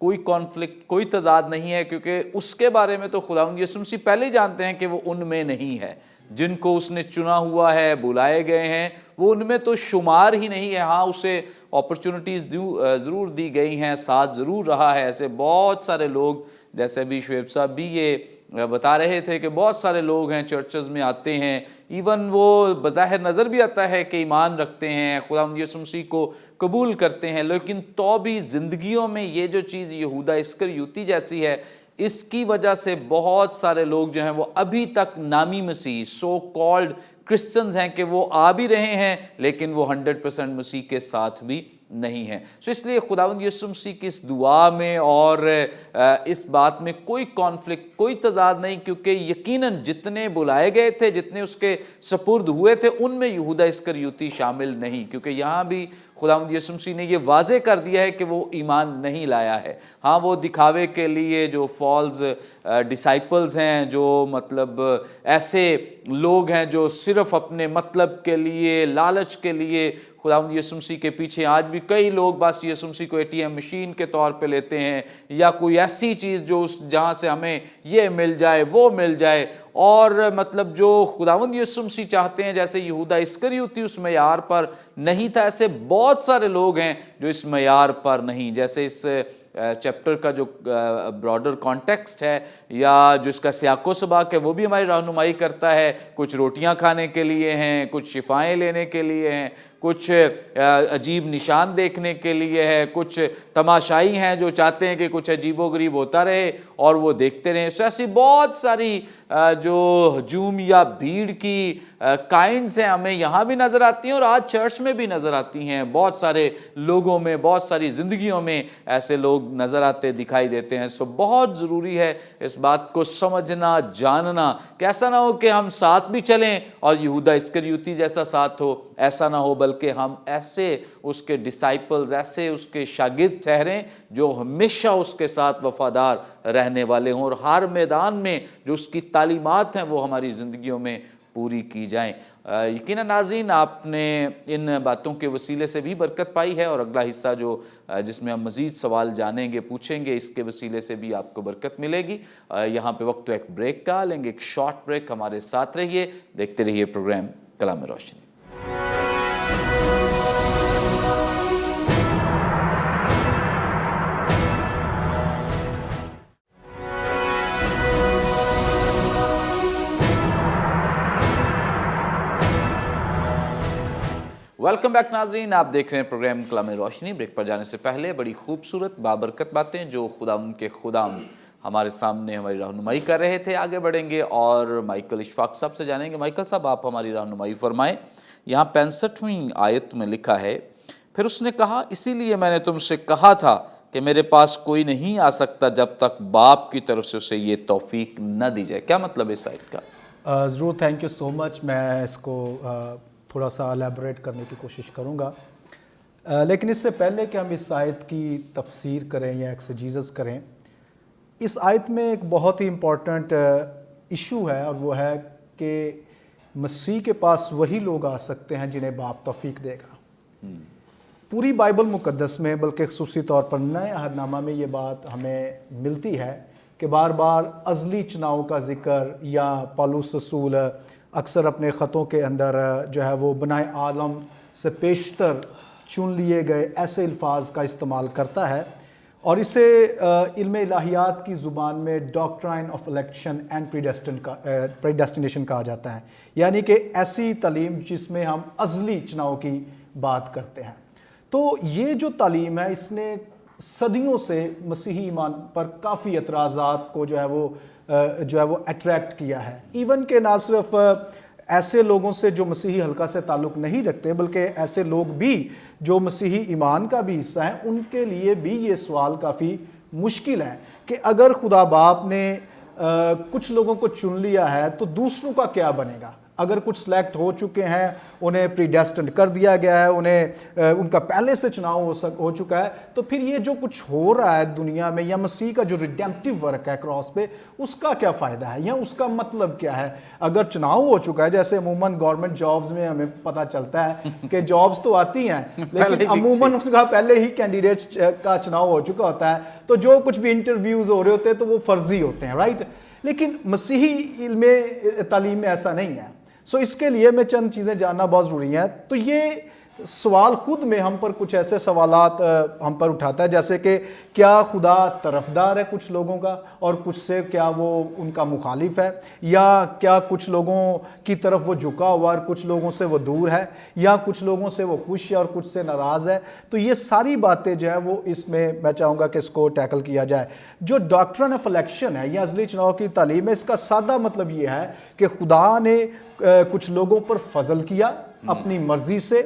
کوئی کانفلکٹ کوئی تضاد نہیں ہے، کیونکہ اس کے بارے میں تو خداوند یسوع مسیح پہلے ہی جانتے ہیں کہ وہ ان میں نہیں ہے، جن کو اس نے چنا ہوا ہے، بلائے گئے ہیں، وہ ان میں تو شمار ہی نہیں ہے۔ ہاں اسے اپرچونٹیز ضرور دی گئی ہیں، ساتھ ضرور رہا ہے۔ ایسے بہت سارے لوگ، جیسے ابھی شعیب صاحب بھی یہ بتا رہے تھے کہ بہت سارے لوگ ہیں چرچز میں آتے ہیں، ایون وہ بظاہر نظر بھی آتا ہے کہ ایمان رکھتے ہیں، خداوند یسوع مسیح کو قبول کرتے ہیں، لیکن تو بھی زندگیوں میں یہ جو چیز یہودا اسکریوتی جیسی ہے، اس کی وجہ سے بہت سارے لوگ جو ہیں وہ ابھی تک نامی مسیح، سو کالڈ کرسچنز ہیں کہ وہ آ بھی رہے ہیں لیکن وہ 100% مسیح کے ساتھ بھی نہیں ہیں. سو اس لیے خداوند یسوع مسیح کی اس دعا میں اور اس بات میں کوئی کانفلکٹ، کوئی تضاد نہیں، کیونکہ یقیناً جتنے بلائے گئے تھے، جتنے اس کے سپرد ہوئے تھے، ان میں یہودا اسکریوتی شامل نہیں، کیونکہ یہاں بھی خداوند یسوع مسیح نے یہ واضح کر دیا ہے کہ وہ ایمان نہیں لایا ہے. ہاں وہ دکھاوے کے لیے جو فالز ڈسائپلز ہیں، جو مطلب ایسے لوگ ہیں جو صرف اپنے مطلب کے لیے، لالچ کے لیے خداوند یسوع مسیح کے پیچھے، آج بھی کئی لوگ بس یسوع مسیح کو ATM مشین کے طور پہ لیتے ہیں، یا کوئی ایسی چیز جو جہاں سے ہمیں یہ مل جائے وہ مل جائے، اور مطلب جو خداوند یسوع مسیح چاہتے ہیں، جیسے یہودا اسکریوتی اس معیار پر نہیں تھا، ایسے بہت سارے لوگ ہیں جو اس معیار پر نہیں. جیسے اس چیپٹر کا جو براڈر کانٹیکسٹ ہے یا جو اس کا سیاق و سباق ہے وہ بھی ہماری رہنمائی کرتا ہے. کچھ روٹیاں کھانے کے لیے ہیں، کچھ شفائیں لینے کے لیے ہیں، کچھ عجیب نشان دیکھنے کے لیے ہے، کچھ تماشائی ہیں جو چاہتے ہیں کہ کچھ عجیب و غریب ہوتا رہے اور وہ دیکھتے رہیں. سو ایسی بہت ساری جو ہجوم یا بھیڑ کی کائنڈز ہیں ہمیں یہاں بھی نظر آتی ہیں اور آج چرچ میں بھی نظر آتی ہیں. بہت سارے لوگوں میں، بہت ساری زندگیوں میں ایسے لوگ نظر آتے دکھائی دیتے ہیں. سو بہت ضروری ہے اس بات کو سمجھنا، جاننا کہ ایسا نہ ہو کہ ہم ساتھ بھی چلیں اور یہودا اسکریوتی جیسا ساتھ ہو. ایسا نہ ہو، بلکہ ہم ایسے اس کے ڈسائپلز، ایسے اس کے شاگرد ٹھہریں جو ہمیشہ اس کے ساتھ وفادار رہنے والے ہوں اور ہر میدان میں جو اس کی تعلیمات ہیں وہ ہماری زندگیوں میں پوری کی جائیں. یقیناً ناظرین آپ نے ان باتوں کے وسیلے سے بھی برکت پائی ہے، اور اگلا حصہ جس میں ہم مزید سوال جانیں گے، پوچھیں گے، اس کے وسیلے سے بھی آپ کو برکت ملے گی. یہاں پہ وقت تو ایک بریک کا لیں گے، ایک شارٹ بریک. ہمارے ساتھ رہیے، دیکھتے رہیے پروگرام کلام روشنی. ویلکم بیک ناظرین، آپ دیکھ رہے ہیں پروگرام کلام روشنی. بریک پر جانے سے پہلے بڑی خوبصورت بابرکت باتیں جو خداوند کے خدام ہمارے سامنے ہماری رہنمائی کر رہے تھے، آگے بڑھیں گے اور مائیکل اشفاق صاحب سے جانیں گے. مائیکل صاحب آپ ہماری رہنمائی فرمائیں. یہاں 65ویں آیت میں لکھا ہے، پھر اس نے کہا اسی لیے میں نے تم سے کہا تھا کہ میرے پاس کوئی نہیں آ سکتا جب تک باپ کی طرف سے اسے یہ توفیق نہ دی جائے. کیا مطلب اس آیت کا؟ ضرور، تھینک یو سو مچ. میں اس کو تھوڑا سا الیبوریٹ کرنے کی کوشش کروں گا، لیکن اس سے پہلے کہ ہم اس آیت کی تفسیر کریں یا ایکسیجیزس کریں، اس آیت میں ایک بہت ہی امپورٹنٹ ایشو ہے، اور وہ ہے کہ مسیح کے پاس وہی لوگ آ سکتے ہیں جنہیں باپ توفیق دے گا. پوری بائبل مقدس میں، بلکہ خصوصی طور پر نئے عہد نامہ میں یہ بات ہمیں ملتی ہے کہ بار بار ازلی چناؤ کا ذکر، یا پالوس رسول اکثر اپنے خطوں کے اندر جو ہے وہ بنائے عالم سے پیشتر چن لیے گئے ایسے الفاظ کا استعمال کرتا ہے، اور اسے علم الہیات کی زبان میں ڈاکٹرائن آف الیکشن اینڈ پریڈیسٹینیشن کہا جاتا ہے. یعنی کہ ایسی تعلیم جس میں ہم ازلی چناؤ کی بات کرتے ہیں. تو یہ جو تعلیم ہے اس نے صدیوں سے مسیحی ایمان پر کافی اعتراضات کو جو ہے وہ اٹریکٹ کیا ہے. ایون کہ نہ صرف ایسے لوگوں سے جو مسیحی حلقہ سے تعلق نہیں رکھتے، بلکہ ایسے لوگ بھی جو مسیحی ایمان کا بھی حصہ ہیں، ان کے لیے بھی یہ سوال کافی مشکل ہے کہ اگر خدا باپ نے کچھ لوگوں کو چن لیا ہے تو دوسروں کا کیا بنے گا. اگر کچھ سلیکٹ ہو چکے ہیں، انہیں پریڈیسٹنڈ کر دیا گیا ہے، ان کا پہلے سے چناؤ ہو چکا ہے، تو پھر یہ جو کچھ ہو رہا ہے دنیا میں، یا مسیح کا جو ریڈیمپٹیو ورک ہے کراس پہ، اس کا کیا فائدہ ہے یا اس کا مطلب کیا ہے؟ اگر چناؤ ہو چکا ہے، جیسے عموماً گورنمنٹ جابز میں ہمیں پتہ چلتا ہے کہ جابز تو آتی ہیں لیکن عموماً اس کا پہلے ہی کینڈیڈیٹ کا چناؤ ہو چکا ہوتا ہے، تو جو کچھ بھی انٹرویوز ہو رہے ہوتے ہیں تو وہ فرضی ہوتے ہیں، رائٹ. لیکن مسیحی علم تعلیم میں ایسا نہیں ہے. سو اس کے لیے میں چند چیزیں جاننا بہت ضروری ہیں. تو یہ سوال خود میں ہم پر کچھ ایسے سوالات ہم پر اٹھاتا ہے جیسے کہ کیا خدا طرفدار ہے کچھ لوگوں کا اور کچھ سے کیا وہ ان کا مخالف ہے، یا کیا کچھ لوگوں کی طرف وہ جھکا ہوا اور کچھ لوگوں سے وہ دور ہے، یا کچھ لوگوں سے وہ خوش ہے اور کچھ سے ناراض ہے. تو یہ ساری باتیں جو ہے وہ اس میں چاہوں گا کہ اس کو ٹیکل کیا جائے. جو ڈاکٹرن آف الیکشن ہے یا ازلی چناؤ کی تعلیم ہے، اس کا سادہ مطلب یہ ہے کہ خدا نے کچھ لوگوں پر فضل کیا اپنی مرضی سے،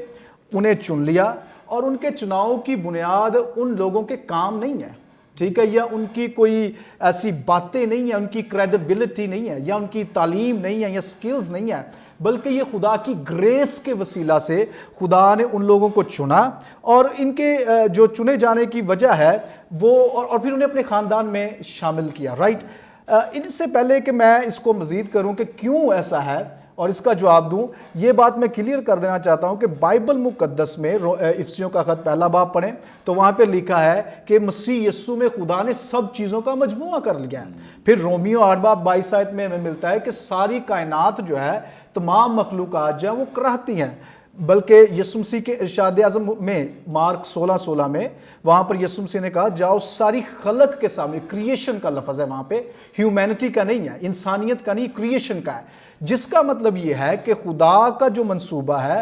انہیں چن لیا، اور ان کے چناؤ کی بنیاد ان لوگوں کے کام نہیں ہے، ٹھیک ہے، یا ان کی کوئی ایسی باتیں نہیں ہیں، ان کی کریڈیبلٹی نہیں ہے، یا ان کی تعلیم نہیں ہے، یا سکلز نہیں ہے، بلکہ یہ خدا کی گریس کے وسیلہ سے خدا نے ان لوگوں کو چنا، اور ان کے جو چنے جانے کی وجہ ہے وہ اور پھر انہیں اپنے خاندان میں شامل کیا. رائٹ. ان سے پہلے کہ میں اس کو مزید کروں کہ کیوں ایسا ہے اور اس کا جواب دوں، یہ بات میں کلیئر کر دینا چاہتا ہوں کہ بائبل مقدس میں افسیوں کا خط پہلا باب پڑھیں تو وہاں پہ لکھا ہے کہ مسیح یسوع میں خدا نے سب چیزوں کا مجموعہ کر لیا ہے. پھر رومیو 8 باب 22 آیت میں ہمیں ملتا ہے کہ ساری کائنات جو ہے، تمام مخلوقات جو ہیں وہ کراہتی ہیں، بلکہ یسوع مسیح کے ارشاد اعظم میں مارک 16:16 میں وہاں پر یسوع مسیح نے کہا جاؤ ساری خلق کے سامنے، کریشن کا لفظ ہے وہاں پہ، ہیومینٹی کا نہیں ہے، انسانیت کا نہیں، کریشن کا ہے، جس کا مطلب یہ ہے کہ خدا کا جو منصوبہ ہے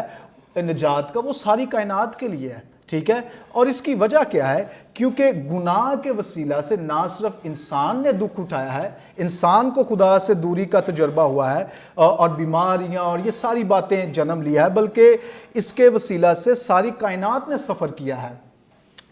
نجات کا وہ ساری کائنات کے لیے ہے. ٹھیک ہے. اور اس کی وجہ کیا ہے؟ کیونکہ گناہ کے وسیلہ سے نہ صرف انسان نے دکھ اٹھایا ہے، انسان کو خدا سے دوری کا تجربہ ہوا ہے اور بیماریاں اور یہ ساری باتیں جنم لیا ہے، بلکہ اس کے وسیلہ سے ساری کائنات نے سفر کیا ہے.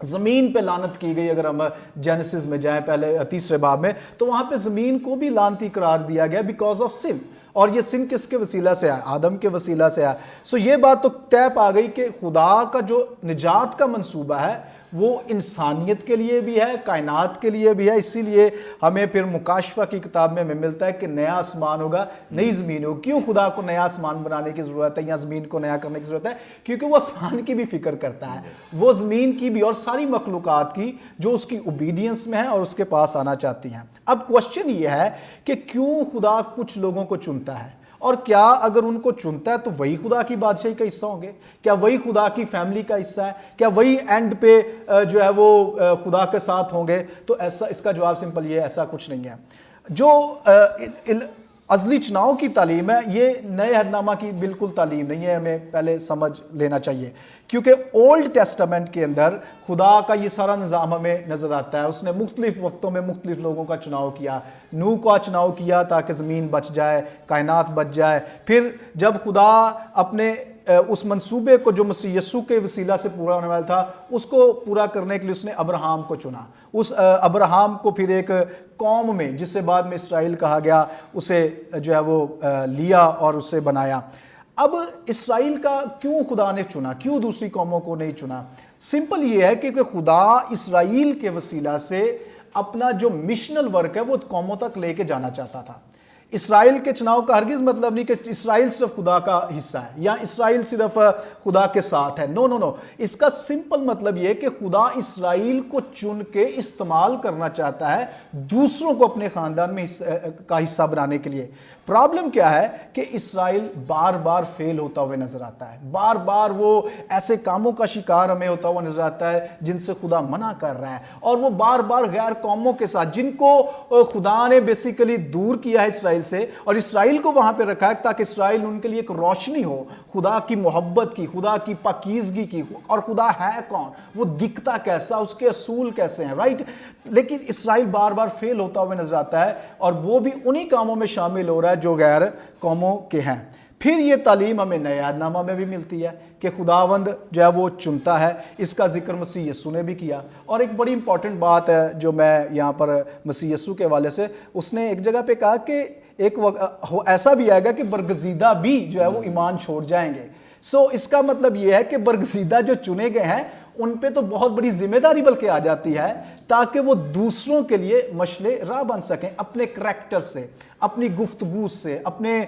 زمین پہ لعنت کی گئی. اگر ہم جینیسس میں جائیں پہلے 3 باب میں تو وہاں پہ زمین کو بھی لعنتی قرار دیا گیا بیکاز آف سن. اور یہ سن کس کے وسیلہ سے آیا؟ آدم کے وسیلہ سے آیا. سو یہ بات تو طے پا گئی کہ خدا کا جو نجات کا منصوبہ ہے وہ انسانیت کے لیے بھی ہے، کائنات کے لیے بھی ہے. اسی لیے ہمیں پھر مکاشفہ کی کتاب میں ہمیں ملتا ہے کہ نیا آسمان ہوگا، نئی زمین ہوگی. کیوں خدا کو نیا آسمان بنانے کی ضرورت ہے یا زمین کو نیا کرنے کی ضرورت ہے؟ کیونکہ وہ آسمان کی بھی فکر کرتا ہے، وہ زمین کی بھی اور ساری مخلوقات کی جو اس کی اوبیڈینس میں ہے اور اس کے پاس آنا چاہتی ہیں. اب کوشچن یہ ہے کہ کیوں خدا کچھ لوگوں کو چنتا ہے، اور کیا اگر ان کو چنتا ہے تو وہی خدا کی بادشاہی کا حصہ ہوں گے؟ کیا وہی خدا کی فیملی کا حصہ ہے؟ کیا وہی اینڈ پہ جو ہے وہ خدا کے ساتھ ہوں گے؟ تو ایسا، اس کا جواب سمپل یہ ہے، ایسا کچھ نہیں ہے. جو ازلی چناؤ کی تعلیم ہے یہ نئے عہد نامہ کی بالکل تعلیم نہیں ہے، ہمیں پہلے سمجھ لینا چاہیے. کیونکہ اولڈ ٹیسٹامنٹ کے اندر خدا کا یہ سارا نظام ہمیں نظر آتا ہے. اس نے مختلف وقتوں میں مختلف لوگوں کا چناؤ کیا. نوح کا چناؤ کیا تاکہ زمین بچ جائے، کائنات بچ جائے. پھر جب خدا اپنے اس منصوبے کو جو مسیح یسوع کے وسیلہ سے پورا ہونے والا تھا اس کو پورا کرنے کے لیے اس نے ابراہام کو چنا. اس ابراہام کو پھر ایک قوم میں، جس سے بعد میں اسرائیل کہا گیا، اسے جو ہے وہ لیا اور اسے بنایا. اب اسرائیل کا کیوں خدا نے چنا، کیوں دوسری قوموں کو نہیں چنا؟ سمپل یہ ہے کہ خدا اسرائیل کے وسیلہ سے اپنا جو مشنل ورک ہے وہ قوموں تک لے کے جانا چاہتا تھا. اسرائیل کے چناؤ کا ہرگز مطلب نہیں کہ اسرائیل صرف خدا کا حصہ ہے یا اسرائیل صرف خدا کے ساتھ ہے. نو. اس کا سمپل مطلب یہ کہ خدا اسرائیل کو چن کے استعمال کرنا چاہتا ہے دوسروں کو اپنے خاندان میں کا حصہ بنانے کے لیے. پرابلم کیا ہے کہ اسرائیل بار بار فیل ہوتا ہوئے نظر آتا ہے. بار بار وہ ایسے کاموں کا شکار ہمیں ہوتا ہوا نظر آتا ہے جن سے خدا منع کر رہا ہے. اور وہ بار بار غیر قوموں کے ساتھ، جن کو خدا نے بیسیکلی دور کیا ہے اسرائیل سے، اور اسرائیل کو وہاں پہ رکھا ہے تاکہ اسرائیل ان کے لیے ایک روشنی ہو خدا کی محبت کی، خدا کی پاکیزگی کی. اور خدا ہے کون، وہ دکھتا کیسا، اس کے اصول کیسے ہیں. رائٹ. لیکن اسرائیل بار بار فیل ہوتا ہوا نظر آتا ہے اور وہ بھی انہی کاموں میں شامل ہو رہا ہے جو غیر قوموں کے ہیں. پھر یہ تعلیم ہمیں نئے عہد نامہ میں بھی ملتی ہے کہ خداوند جو ہے وہ چنتا ہے. اس کا ذکر مسیح یسوع نے بھی کیا. اور ایک بڑی امپورٹنٹ بات ہے جو میں یہاں پر مسیح یسوع کے حوالے سے، اس نے ایک جگہ پہ کہا کہ ایک وقت ایسا بھی آئے گا کہ برگزیدہ بھی جو ہے وہ ایمان چھوڑ جائیں گے. سو اس کا مطلب یہ ہے کہ برگزیدہ جو چنے گئے ہیں ان پہ تو بہت بڑی ذمہ داری بلکہ آ جاتی ہے تاکہ وہ دوسروں کے لیے مشعل راہ بن سکیں اپنے کریکٹر سے، اپنی گفتگو سے، اپنے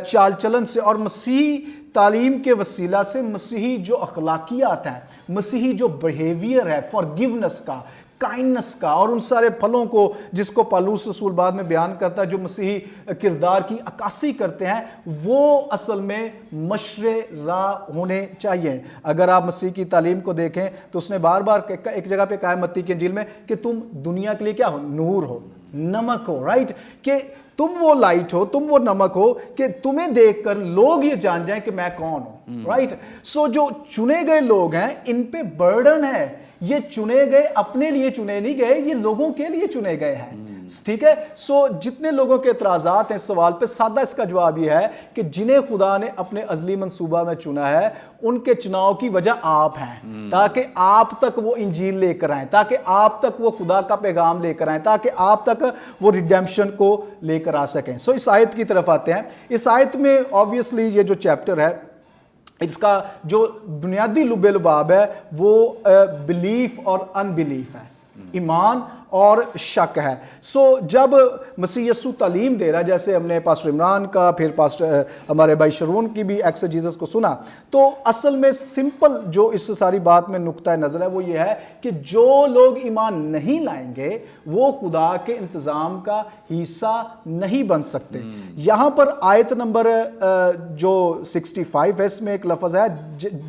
چال چلن سے. اور مسیحی تعلیم کے وسیلہ سے مسیحی جو اخلاقیات ہیں، مسیحی جو بیہیویئر ہے فارگیونس کا، काइंडनेस का और उन सारे फलों को जिसको पौलुस रसूल बाद में बयान करता है, जो मसीही किरदार की अक्कासी करते हैं, वो असल में मशरे राह होने चाहिए। अगर आप मसीह की तालीम को देखें तो उसने बार बार एक जगह पे कहा है मत्ती की इंजील में कि तुम दुनिया के लिए क्या हो, नूर हो, नमक हो, राइट, कि तुम वो लाइट हो, तुम वो नमक हो कि तुम्हें देखकर लोग ये जान जाएं कि मैं कौन हूं, राइट। सो जो चुने गए लोग हैं इन पे बर्डन है, ये चुने गए अपने लिए चुने नहीं गए, ये लोगों के लिए चुने गए हैं, ठीक है। सो जितने लोगों के एतराजात हैं इस सवाल पे, सादा इसका जवाब ये है कि जिन्हें खुदा ने अपने अजली मंसूबा में चुना है उनके चुनाव की वजह आप हैं, ताकि आप तक वो इंजील लेकर आए, ताकि आप तक वो खुदा का पैगाम लेकर आए, ताकि आप तक वो रिडेम्पशन को लेकर आ सकें। सो इस आयत की तरफ आते हैं। इस आयत में ऑब्वियसली ये जो चैप्टर है इसका जो बुनियादी लुबे लुबाब है वो बिलीफ और अनबिलीफ है, ईमान और शक है। सो जब मसीह यस्सु तालीम दे रहा है, जैसे हमने पास्टर इमरान का, फिर पास्टर हमारे भाई शरून की भी एक्सेजीजस को सुना, तो असल में सिंपल जो इस सारी बात में नुक्ता नज़र है वो ये है कि जो लोग ईमान नहीं लाएंगे वो खुदा के इंतज़ाम का हिस्सा नहीं बन सकते। यहाँ पर आयत नंबर जो 65 है इसमें एक लफ्ज़ है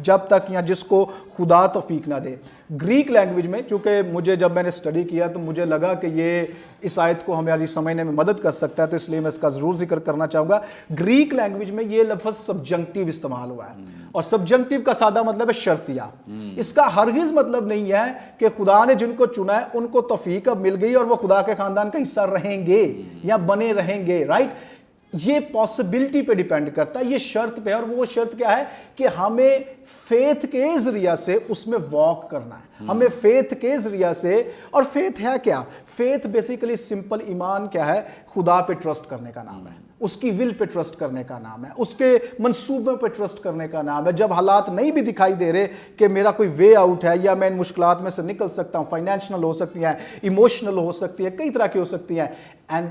जब तक या जिसको खुदा तौफीक ना दे। ग्रीक लैंग्वेज में, चूँकि मुझे जब मैंने स्टडी किया तो मुझे लगा कि ये इस आयत को हमारी समझने में मदद कर सकता है, तो इसलिए मैं इसका ज़रूर जिक्र करना चाहूँगा। ग्रीक लैंग्वेज में ये लफ्ज़ सब्जंक्टिव इस्तेमाल हुआ है, और सब्जंक्टिव का सादा मतलब है शर्तिया। इसका हरगिज़ मतलब नहीं है कि खुदा ने जिनको चुना है उनको तौफीक अब मिल गई और वो खुदा के ख़ानदान का हिस्सा रहेंगे या बने रहेंगे, राइट। ये पॉसिबिलिटी पे डिपेंड करता है, ये शर्त पे है, और वो शर्त क्या है कि हमें फेथ के जरिया से उसमें वॉक करना है, हमें फेथ के जरिया से। और फेथ है क्या? फेथ बेसिकली सिंपल ईमान क्या है? खुदा पे ट्रस्ट करने का नाम है, उसकी विल पे ट्रस्ट करने का नाम है, उसके मंसूबों पे ट्रस्ट करने का नाम है। जब हालात नहीं भी दिखाई दे रहे कि मेरा कोई वे आउट है या मैं इन मुश्किलात में से निकल सकता हूँ, फाइनेंशियल हो सकती हैं, इमोशनल हो सकती है, कई तरह की हो सकती हैं, एंड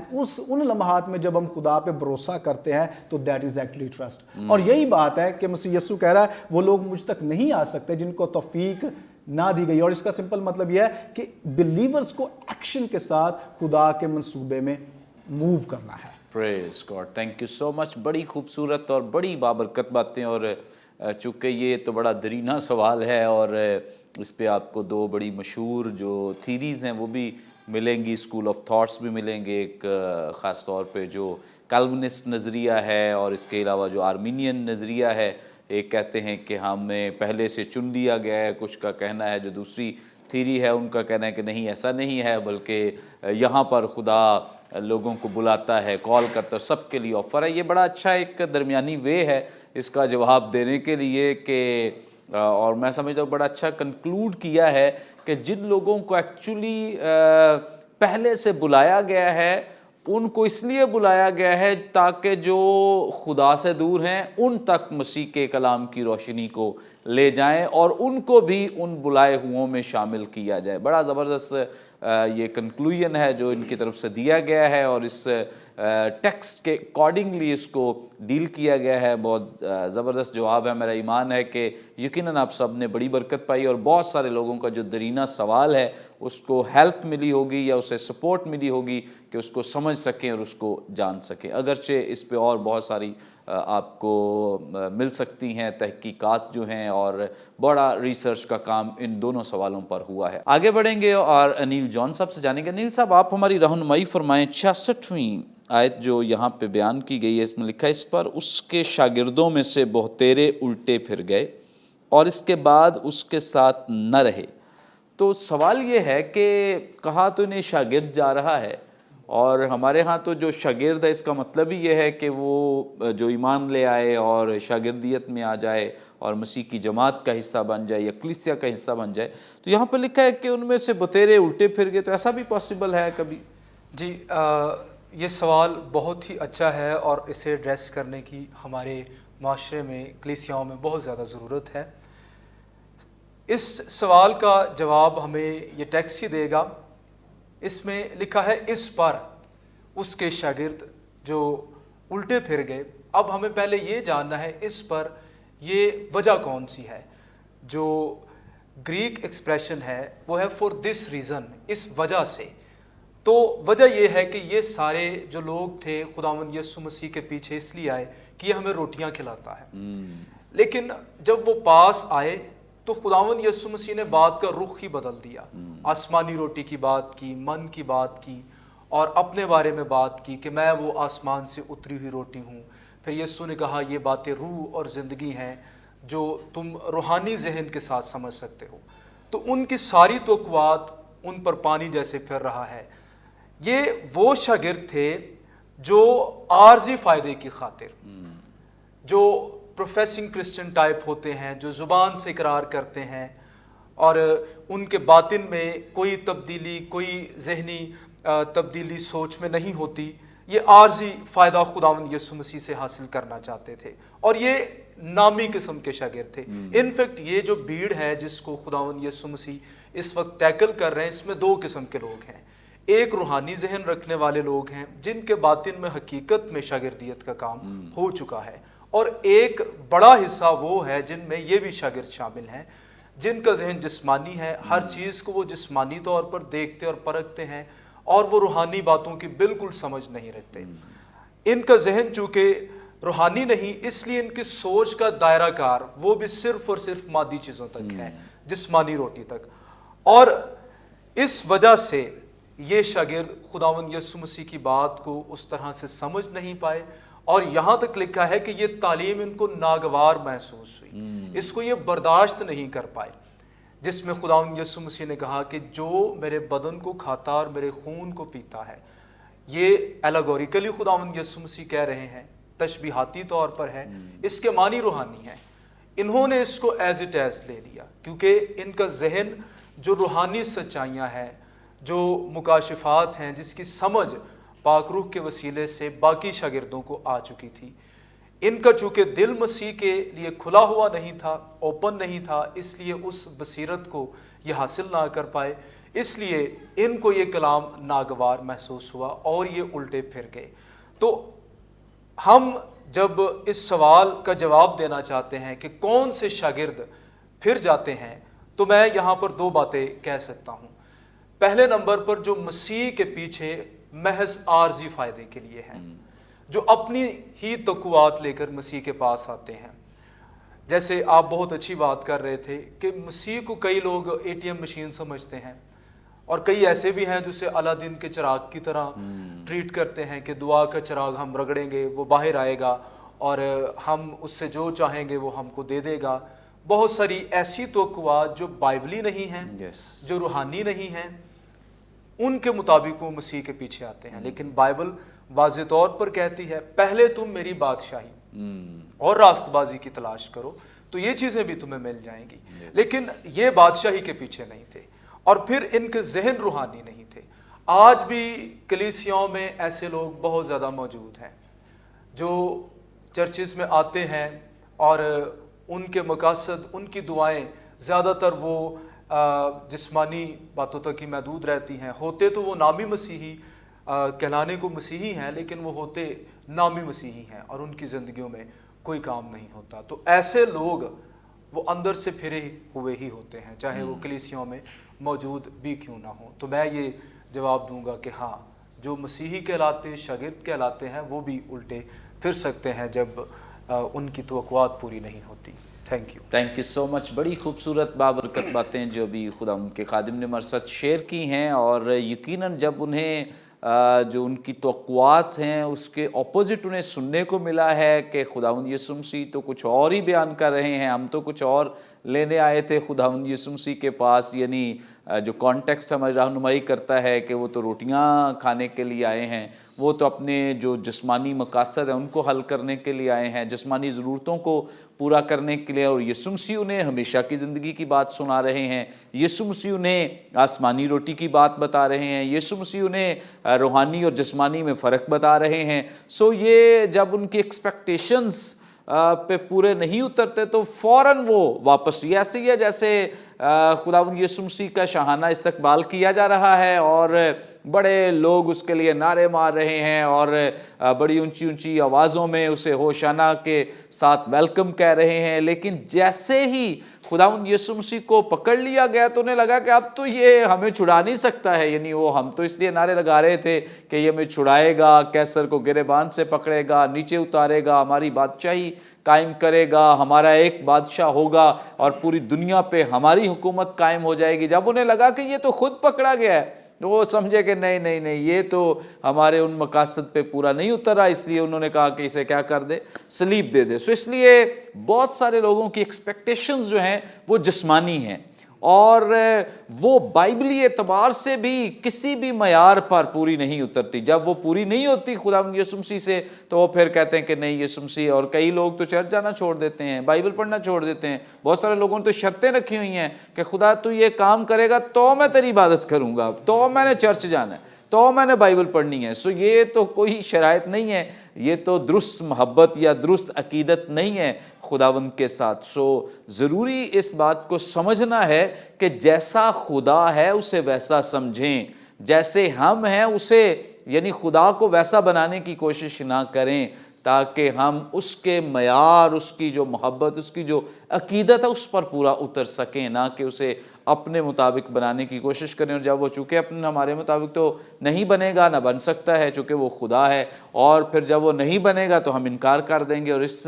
उन लम्हात में जब हम खुदा पे भरोसा करते हैं तो दैट इज एक्चुअली ट्रस्ट। और यही बात है कि मसीह यस्सु कह रहा है वो लोग मुझ तक नहीं आ सकते जिनको तौफीक ना दी गई। और इसका सिंपल मतलब यह है कि बिलीवर्स को एक्शन के साथ खुदा के मंसूबे में मूव करना है। Praise God, thank you so much. बड़ी खूबसूरत और बड़ी बाबरकत बातें, और चूँकि ये तो बड़ा दरीना सवाल है और इस पे आपको दो बड़ी मशहूर जो थीरीज़ हैं वो भी मिलेंगी, स्कूल ऑफ थॉट्स भी मिलेंगे। एक ख़ास तौर पे जो कैल्विनिस्ट नज़रिया है और इसके अलावा जो आर्मीनियन नज़रिया है। एक कहते हैं कि हमें पहले से चुन लिया गया है, कुछ का कहना है, जो दूसरी थीरी है उनका कहना है कि नहीं ऐसा नहीं है, बल्कि यहाँ पर खुदा लोगों को बुलाता है, कॉल करता है, सबके लिए ऑफ़र है। ये बड़ा अच्छा एक दरमियानी वे है इसका जवाब देने के लिए कि और मैं समझता हूँ बड़ा अच्छा कंक्लूड किया है कि जिन लोगों को एक्चुअली पहले से बुलाया गया है उनको इसलिए बुलाया गया है ताकि जो खुदा से दूर हैं उन तक मसीह के कलाम की रोशनी को ले जाएं और उनको भी उन बुलाए हुओं में शामिल किया जाए। बड़ा ज़बरदस्त ये कंक्लूजन है जो इनकी तरफ से दिया गया है और इस टेक्स्ट के अकॉर्डिंगली इसको डील किया गया है। बहुत ज़बरदस्त जवाब है। मेरा ईमान है कि यकीनन आप सब ने बड़ी बरकत पाई और बहुत सारे लोगों का जो दरीना सवाल है उसको हेल्प मिली होगी या उसे सपोर्ट मिली होगी कि उसको समझ सकें और उसको जान सकें। अगरचे इस पे और बहुत सारी आपको मिल सकती हैं तहकीकात जो हैं और बड़ा रिसर्च का काम इन दोनों सवालों पर हुआ है। आगे बढ़ेंगे और अनिल जॉन साहब से जानेंगे। अनिल साहब, आप हमारी रहनुमाई फरमाएं। 66वीं आयत जो यहाँ पे बयान की गई है इसमें लिखा है, इस पर उसके शागिर्दों में से बहुतेरे उल्टे फिर गए और इसके बाद उसके साथ न रहे। तो सवाल ये है कि कहा तो इन्हें शागिर्द जा रहा है और हमारे यहाँ तो जो शागिर्द है इसका मतलब ही ये है कि वो जो ईमान ले आए और शागिर्दियत में आ जाए और मसीह की जमात का हिस्सा बन जाए या कलीसिया का हिस्सा बन जाए। तो यहाँ पर लिखा है कि उनमें से बतेरे उल्टे फिर गए। तो ऐसा भी पॉसिबल है कभी? जी, ये सवाल बहुत ही अच्छा है और इसे एड्रेस करने की हमारे माशरे में, कलीसियाओं में बहुत ज़्यादा ज़रूरत है। इस सवाल का जवाब हमें ये टेक्स्ट ही देगा। इसमें लिखा है इस पर उसके शागिर्द जो उल्टे फिर गए। अब हमें पहले ये जानना है इस पर ये वजह कौन सी है। जो ग्रीक एक्सप्रेशन है वो है फॉर दिस रीज़न, इस वजह से। तो वजह ये है कि ये सारे जो लोग थे खुदावंद यीशु मसीह के पीछे इसलिए आए कि ये हमें रोटियां खिलाता है। लेकिन जब वो पास आए तो खुदावंद यीशु मसीह ने बात का रुख ही बदल दिया। आसमानी रोटी की बात की, मन की बात की और अपने बारे में बात की कि मैं वो आसमान से उतरी हुई रोटी हूँ। फिर यीशु ने कहा ये बातें रूह और ज़िंदगी हैं जो तुम रूहानी जहन के साथ समझ सकते हो। तो उनकी सारी तोक़ुआत उन पर पानी जैसे फिर रहा है। ये वो शागिर्द थे जो आर्जी फ़ायदे की खातिर, जो प्रोफेसिंग क्रिश्चियन टाइप होते हैं, जो ज़ुबान से इकरार करते हैं और उनके बातिन में कोई तब्दीली, कोई जहनी तब्दीली सोच में नहीं होती। ये आर्जी फ़ायदा खुदावंद यीशु मसीह से हासिल करना चाहते थे और ये नामी किस्म के शागिर्द थे। इनफैक्ट ये जो भीड़ है जिसको खुदावंद यीशु मसीह इस वक्त टैकल कर रहे हैं, इसमें दो किस्म के लोग हैं। एक रूहानी जहन रखने वाले लोग हैं जिनके बातिन में हकीकत में शागिर्दियत का काम हो चुका है, और एक बड़ा हिस्सा वो है जिनमें ये भी शागिर्द शामिल हैं जिनका जहन जिस्मानी है। हर चीज़ को वो जिस्मानी तौर पर देखते और परखते हैं और वो रूहानी बातों की बिल्कुल समझ नहीं रखते। इनका जहन चूँकि रूहानी नहीं, इसलिए इनकी सोच का दायरा कार वो भी सिर्फ और सिर्फ मादी चीज़ों तक है, जिस्मानी रोटी तक। और इस वजह से ये शागिर्द खुदावंद यीशु मसीह की बात को उस तरह से समझ नहीं पाए और यहाँ तक लिखा है कि ये तालीम इनको नागवार महसूस हुई, इसको ये बर्दाश्त नहीं कर पाए, जिसमें खुदावंद यीशु मसीह ने कहा कि जो मेरे बदन को खाता और मेरे खून को पीता है, ये एलेगोरिकली खुदावंद यीशु मसीह कह रहे हैं, तशबीहाती तौर पर है, इसके मानी रूहानी है। इन्होंने इसको एज इट एज ले लिया क्योंकि इनका जहन जो रूहानी सच्चाइयाँ हैं, जो मुकाशिफात हैं, जिसकी समझ पाक रूह के वसीले से बाकी शागिर्दों को आ चुकी थी, इनका चूँकि दिल मसीह के लिए खुला हुआ नहीं था, ओपन नहीं था, इसलिए उस बसीरत को ये हासिल ना कर पाए, इसलिए इनको ये कलाम नागवार महसूस हुआ और ये उल्टे फिर गए। तो हम जब इस सवाल का जवाब देना चाहते हैं कि कौन से शागिर्द फिर जाते हैं, तो मैं यहाँ पर दो बातें कह सकता हूँ। पहले नंबर पर जो मसीह के पीछे महज आर्जी फ़ायदे के लिए हैं, जो अपनी ही तक़ुआत लेकर मसीह के पास आते हैं। जैसे आप बहुत अच्छी बात कर रहे थे कि मसीह को कई लोग ATM मशीन समझते हैं और कई ऐसे भी हैं जिसे अलादीन के चिराग की तरह ट्रीट करते हैं कि दुआ का चिराग हम रगड़ेंगे वो बाहर आएगा और हम उससे जो चाहेंगे वो हमको दे देगा। बहुत सारी ऐसी तवक्कुआत जो बाइबली नहीं हैं, जो रूहानी नहीं हैं, उनके मुताबिक वो मसीह के पीछे आते हैं। लेकिन बाइबल वाज़े तौर पर कहती है पहले तुम मेरी बादशाही और रास्तबाजी की तलाश करो तो ये चीज़ें भी तुम्हें मिल जाएंगी। लेकिन ये बादशाही के पीछे नहीं थे और फिर इनके जहन रूहानी नहीं थे। आज भी कलीसियाओं में ऐसे लोग बहुत ज़्यादा मौजूद हैं जो चर्चिज़ में आते हैं और उनके मकासद, उनकी दुआएं ज़्यादातर वो जिस्मानी बातों तक ही महदूद रहती हैं। होते तो वो नामी मसीही कहलाने को मसीही हैं, लेकिन वो होते नामी मसीही हैं और उनकी ज़िंदगियों में कोई काम नहीं होता। तो ऐसे लोग वो अंदर से फिरे हुए ही होते हैं, चाहे वो कलीसियाओं में मौजूद भी क्यों ना हो। तो मैं ये जवाब दूंगा कि हाँ, जो मसीही कहलाते, शागिर्द कहलाते हैं, वो भी उल्टे फिर सकते हैं जब उनकी तवक्कुआत पूरी नहीं होती। Thank you so much. बड़ी खूबसूरत बाबरकत बातें जो भी खुदा उनके खादिम ने हमारे साथ शेयर की हैं, और यकीनन जब उन्हें जो उनकी तवक्कुआत हैं उसके अपोजिट उन्हें सुनने को मिला है कि खुदावंद यीशु मसीह तो कुछ और ही बयान कर रहे हैं, हम तो कुछ और लेने आए थे खुदावंद यीशु मसीह के पास, यानी जो कॉन्टेक्स्ट हमारी रहनुमाई करता है कि वो तो रोटियां खाने के लिए आए हैं, वो तो अपने जो जिस्मानी मकासद हैं उनको हल करने के लिए आए हैं, जिस्मानी ज़रूरतों को पूरा करने के लिए। और यीशु मसीह उन्हें हमेशा की ज़िंदगी की बात सुना रहे हैं, यीशु मसीह उन्हें आसमानी रोटी की बात बता रहे हैं, यीशु मसीह उन्हें रूहानी और जिस्मानी में फ़र्क बता रहे हैं। सो ये जब उनकी एक्सपेक्टेशंस पे पूरे नहीं उतरते तो फ़ौरन वो वापस, ऐसे ही है जैसे खुदावंद यीशु मसीह का शाहाना इस्तकबाल किया जा रहा है और बड़े लोग उसके लिए नारे मार रहे हैं और बड़ी ऊंची ऊंची आवाज़ों में उसे होशाना के साथ वेलकम कह रहे हैं। लेकिन जैसे ही खुदावंद यीशु मसीह को पकड़ लिया गया तो उन्हें लगा कि अब तो ये हमें छुड़ा नहीं सकता है। यानी वो हम तो इसलिए नारे लगा रहे थे कि ये हमें छुड़ाएगा, कैसर को गिरेबान से पकड़ेगा, नीचे उतारेगा, हमारी बादशाही कायम करेगा, हमारा एक बादशाह होगा और पूरी दुनिया पे हमारी हुकूमत कायम हो जाएगी। जब उन्हें लगा कि ये तो खुद पकड़ा गया है तो वो समझे कि नहीं नहीं नहीं, ये तो हमारे उन मकासद पे पूरा नहीं उतरा, इसलिए उन्होंने कहा कि इसे क्या कर दे, सलीब दे दे। सो इसलिए बहुत सारे लोगों की एक्सपेक्टेशंस जो हैं वो जिस्मानी हैं और वो बाइबली एतबार से भी किसी भी मयार पर पूरी नहीं उतरती। जब वो पूरी नहीं होती खुदावंद यीशु मसीह से तो वो फिर कहते हैं कि नहीं यीशु मसीह, और कई लोग तो चर्च जाना छोड़ देते हैं, बाइबल पढ़ना छोड़ देते हैं। बहुत सारे लोगों ने तो शर्तें रखी हुई हैं कि खुदा तू ये काम करेगा तो मैं तेरी इबादत करूँगा, तो मैंने चर्च जाना है, तो मैंने बाइबल पढ़नी है। सो ये तो कोई शराइत नहीं है, ये तो दुरुस्त मोहब्बत या दुरुस्त अकीदत नहीं है खुदावंद के साथ। सो ज़रूरी इस बात को समझना है कि जैसा खुदा है उसे वैसा समझें, जैसे हम हैं उसे यानी खुदा को वैसा बनाने की कोशिश ना करें, ताकि हम उसके मयार, उसकी जो मोहब्बत, उसकी जो अकीदत है उस पर पूरा उतर सकें, ना कि उसे अपने मुताबिक बनाने की कोशिश करें। और जब वो चूँकि अपने हमारे मुताबिक तो नहीं बनेगा, ना बन सकता है चूँकि वो खुदा है, और फिर जब वो नहीं बनेगा तो हम इनकार कर देंगे। और इस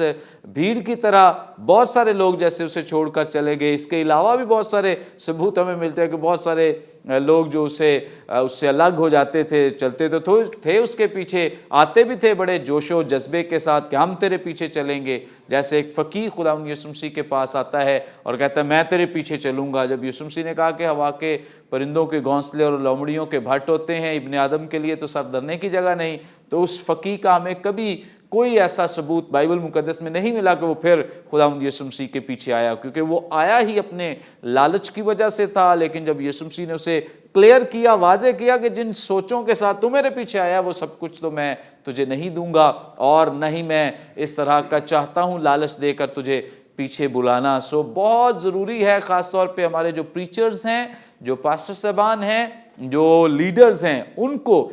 भीड़ की तरह बहुत सारे लोग जैसे उसे छोड़कर चले गए। इसके अलावा भी बहुत सारे सबूत हमें मिलते हैं कि बहुत सारे लोग जो उससे अलग हो जाते थे, चलते तो थे उसके पीछे, आते भी थे बड़े जोशो जज्बे के साथ कि हम तेरे पीछे चलेंगे। जैसे एक फ़कीर खुदावंद यीशु मसीह के पास आता है और कहता है मैं तेरे पीछे चलूँगा। जब यीशु मसीह ने कहा कि हवा के परिंदों के घोंसले और लोमड़ियों के भट्ट होते हैं, इब्ने आदम के लिए तो सर धरने की जगह नहीं, तो उस फ़कीर का हमें कभी कोई ऐसा सबूत बाइबल मुकद्दस में नहीं मिला कि वो फिर खुदावंद यीशु मसीह के पीछे आया, क्योंकि वो आया ही अपने लालच की वजह से था। लेकिन जब यीशु मसीह ने उसे क्लियर किया, वाजे किया कि जिन सोचों के साथ तू मेरे पीछे आया वो सब कुछ तो मैं तुझे नहीं दूंगा, और नहीं मैं इस तरह का चाहता हूँ लालच देकर तुझे पीछे बुलाना। सो बहुत ज़रूरी है, ख़ास तौर पे हमारे जो प्रीचर्स हैं, जो पास्टर साहबान हैं, जो लीडर्स हैं, उनको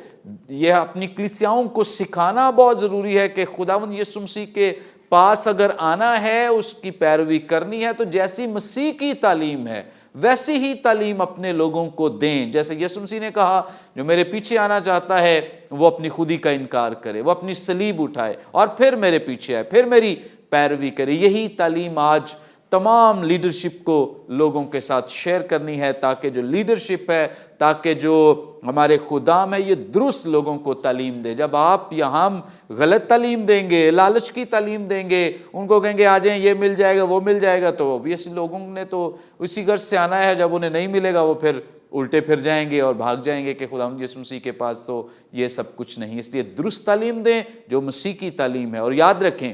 यह अपनी कलीसियाओं को सिखाना बहुत ज़रूरी है कि खुदावंद यीशु मसीह के पास अगर आना है, उसकी पैरवी करनी है, तो जैसी मसीह की तालीम है वैसी ही तालीम अपने लोगों को दें। जैसे यीशु मसीह ने कहा जो मेरे पीछे आना चाहता है वो अपनी खुदी का इनकार करे, वो अपनी सलीब उठाए और फिर मेरे पीछे आए, फिर मेरी पैरवी करे। यही तालीम आज तमाम लीडरशिप को लोगों के साथ शेयर करनी है, ताकि जो लीडरशिप है, ताकि जो हमारे खुदाम है, ये दुरुस्त लोगों को तालीम दे। जब आप या हम गलत तालीम देंगे, लालच की तालीम देंगे, उनको कहेंगे आ जाएं ये मिल जाएगा वो मिल जाएगा, तो ऑब्वियसली लोगों ने तो उसी गर्ज से आना है। जब उन्हें नहीं मिलेगा वो फिर उल्टे फिर जाएंगे और भाग जाएंगे कि खुदावंद यीशु मसीह के पास तो ये सब कुछ नहीं। इसलिए दुरुस्त तालीम दें जो मसीह की तालीम है। और याद रखें,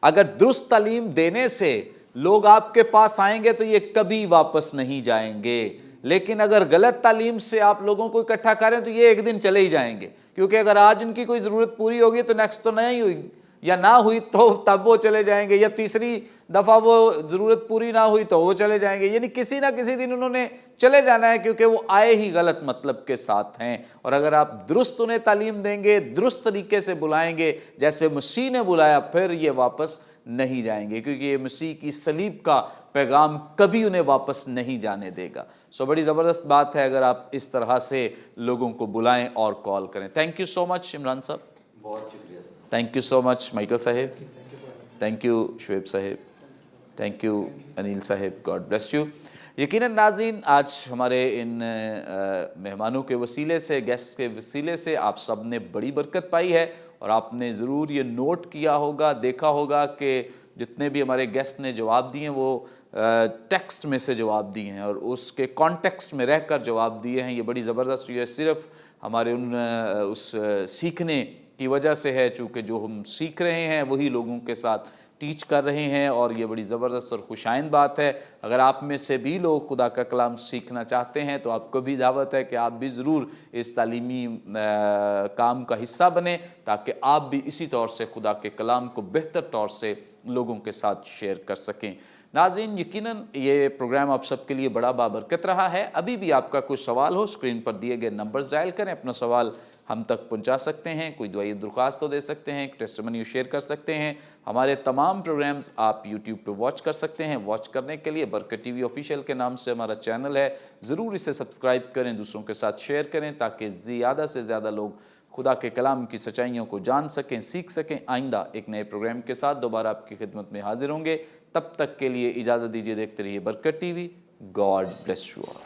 अगर दुरुस्त तालीम देने से लोग आपके पास आएंगे तो ये कभी वापस नहीं जाएंगे, लेकिन अगर गलत तालीम से आप लोगों को इकट्ठा करें तो ये एक दिन चले ही जाएंगे, क्योंकि अगर आज इनकी कोई ज़रूरत पूरी होगी तो नेक्स्ट तो नहीं हुई, या ना हुई तो तब वो चले जाएंगे, या तीसरी दफ़ा वो ज़रूरत पूरी ना हुई तो वो चले जाएंगे। यानी किसी ना किसी दिन उन्होंने चले जाना है, क्योंकि वो आए ही गलत मतलब के साथ हैं। और अगर आप दुरुस्त उन्हें तालीम देंगे, दुरुस्त तरीके से बुलाएंगे जैसे मसीह ने बुलाया, फिर ये वापस नहीं जाएंगे, क्योंकि ये मसीह की सलीब का पैगाम कभी उन्हें वापस नहीं जाने देगा। सो बड़ी ज़बरदस्त बात है अगर आप इस तरह से लोगों को बुलाएं और कॉल करें। Thank you so much Imran साहब, बहुत शुक्रिया। Thank you so much Michael साहेब, थैंक यू शुएब साहेब, थैंक यू अनिल साहेब, गॉड ब्लेस यू। यकीनन नाज़रीन, आज हमारे इन मेहमानों के वसीले से, गेस्ट के वसीले से आप सब ने बड़ी बरकत पाई है, और आपने ज़रूर ये नोट किया होगा, देखा होगा कि जितने भी हमारे गेस्ट ने जवाब दिए वो टेक्स्ट में से जवाब दिए हैं और उसके कॉन्टेक्स्ट में रहकर जवाब दिए हैं। ये बड़ी ज़बरदस्त, ये सिर्फ हमारे उस सीखने की वजह से है, चूँकि जो हम सीख रहे हैं वही लोगों के साथ टीच कर रहे हैं, और ये बड़ी ज़बरदस्त और खुशाइंद बात है। अगर आप में से भी लोग खुदा का कलाम सीखना चाहते हैं तो आपको भी दावत है कि आप भी ज़रूर इस तालीमी काम का हिस्सा बने, ताकि आप भी इसी तौर से खुदा के कलाम को बेहतर तौर से लोगों के साथ शेयर कर सकें। नाज़रीन, यकीनन ये प्रोग्राम आप सबके लिए बड़ा बाबरकत रहा है। अभी भी आपका कोई सवाल हो, स्क्रीन पर दिए गए नंबर्स डायल करें, अपना सवाल हम तक पहुंचा सकते हैं, कोई दुआई दरख्वास्त तो दे सकते हैं, टेस्टिमनी शेयर कर सकते हैं। हमारे तमाम प्रोग्राम्स आप यूट्यूब पे वॉच कर सकते हैं। वॉच करने के लिए बरकत टीवी ऑफिशियल के नाम से हमारा चैनल है, ज़रूर इसे सब्सक्राइब करें, दूसरों के साथ शेयर करें, ताकि ज़्यादा से ज़्यादा लोग खुदा के कलाम की सच्चाइयों को जान सकें, सीख सकें। आइंदा एक नए प्रोग्राम के साथ दोबारा आपकी खिदमत में हाजिर होंगे। तब तक के लिए इजाज़त दीजिए। देखते रहिए बरकत TV. God bless you all.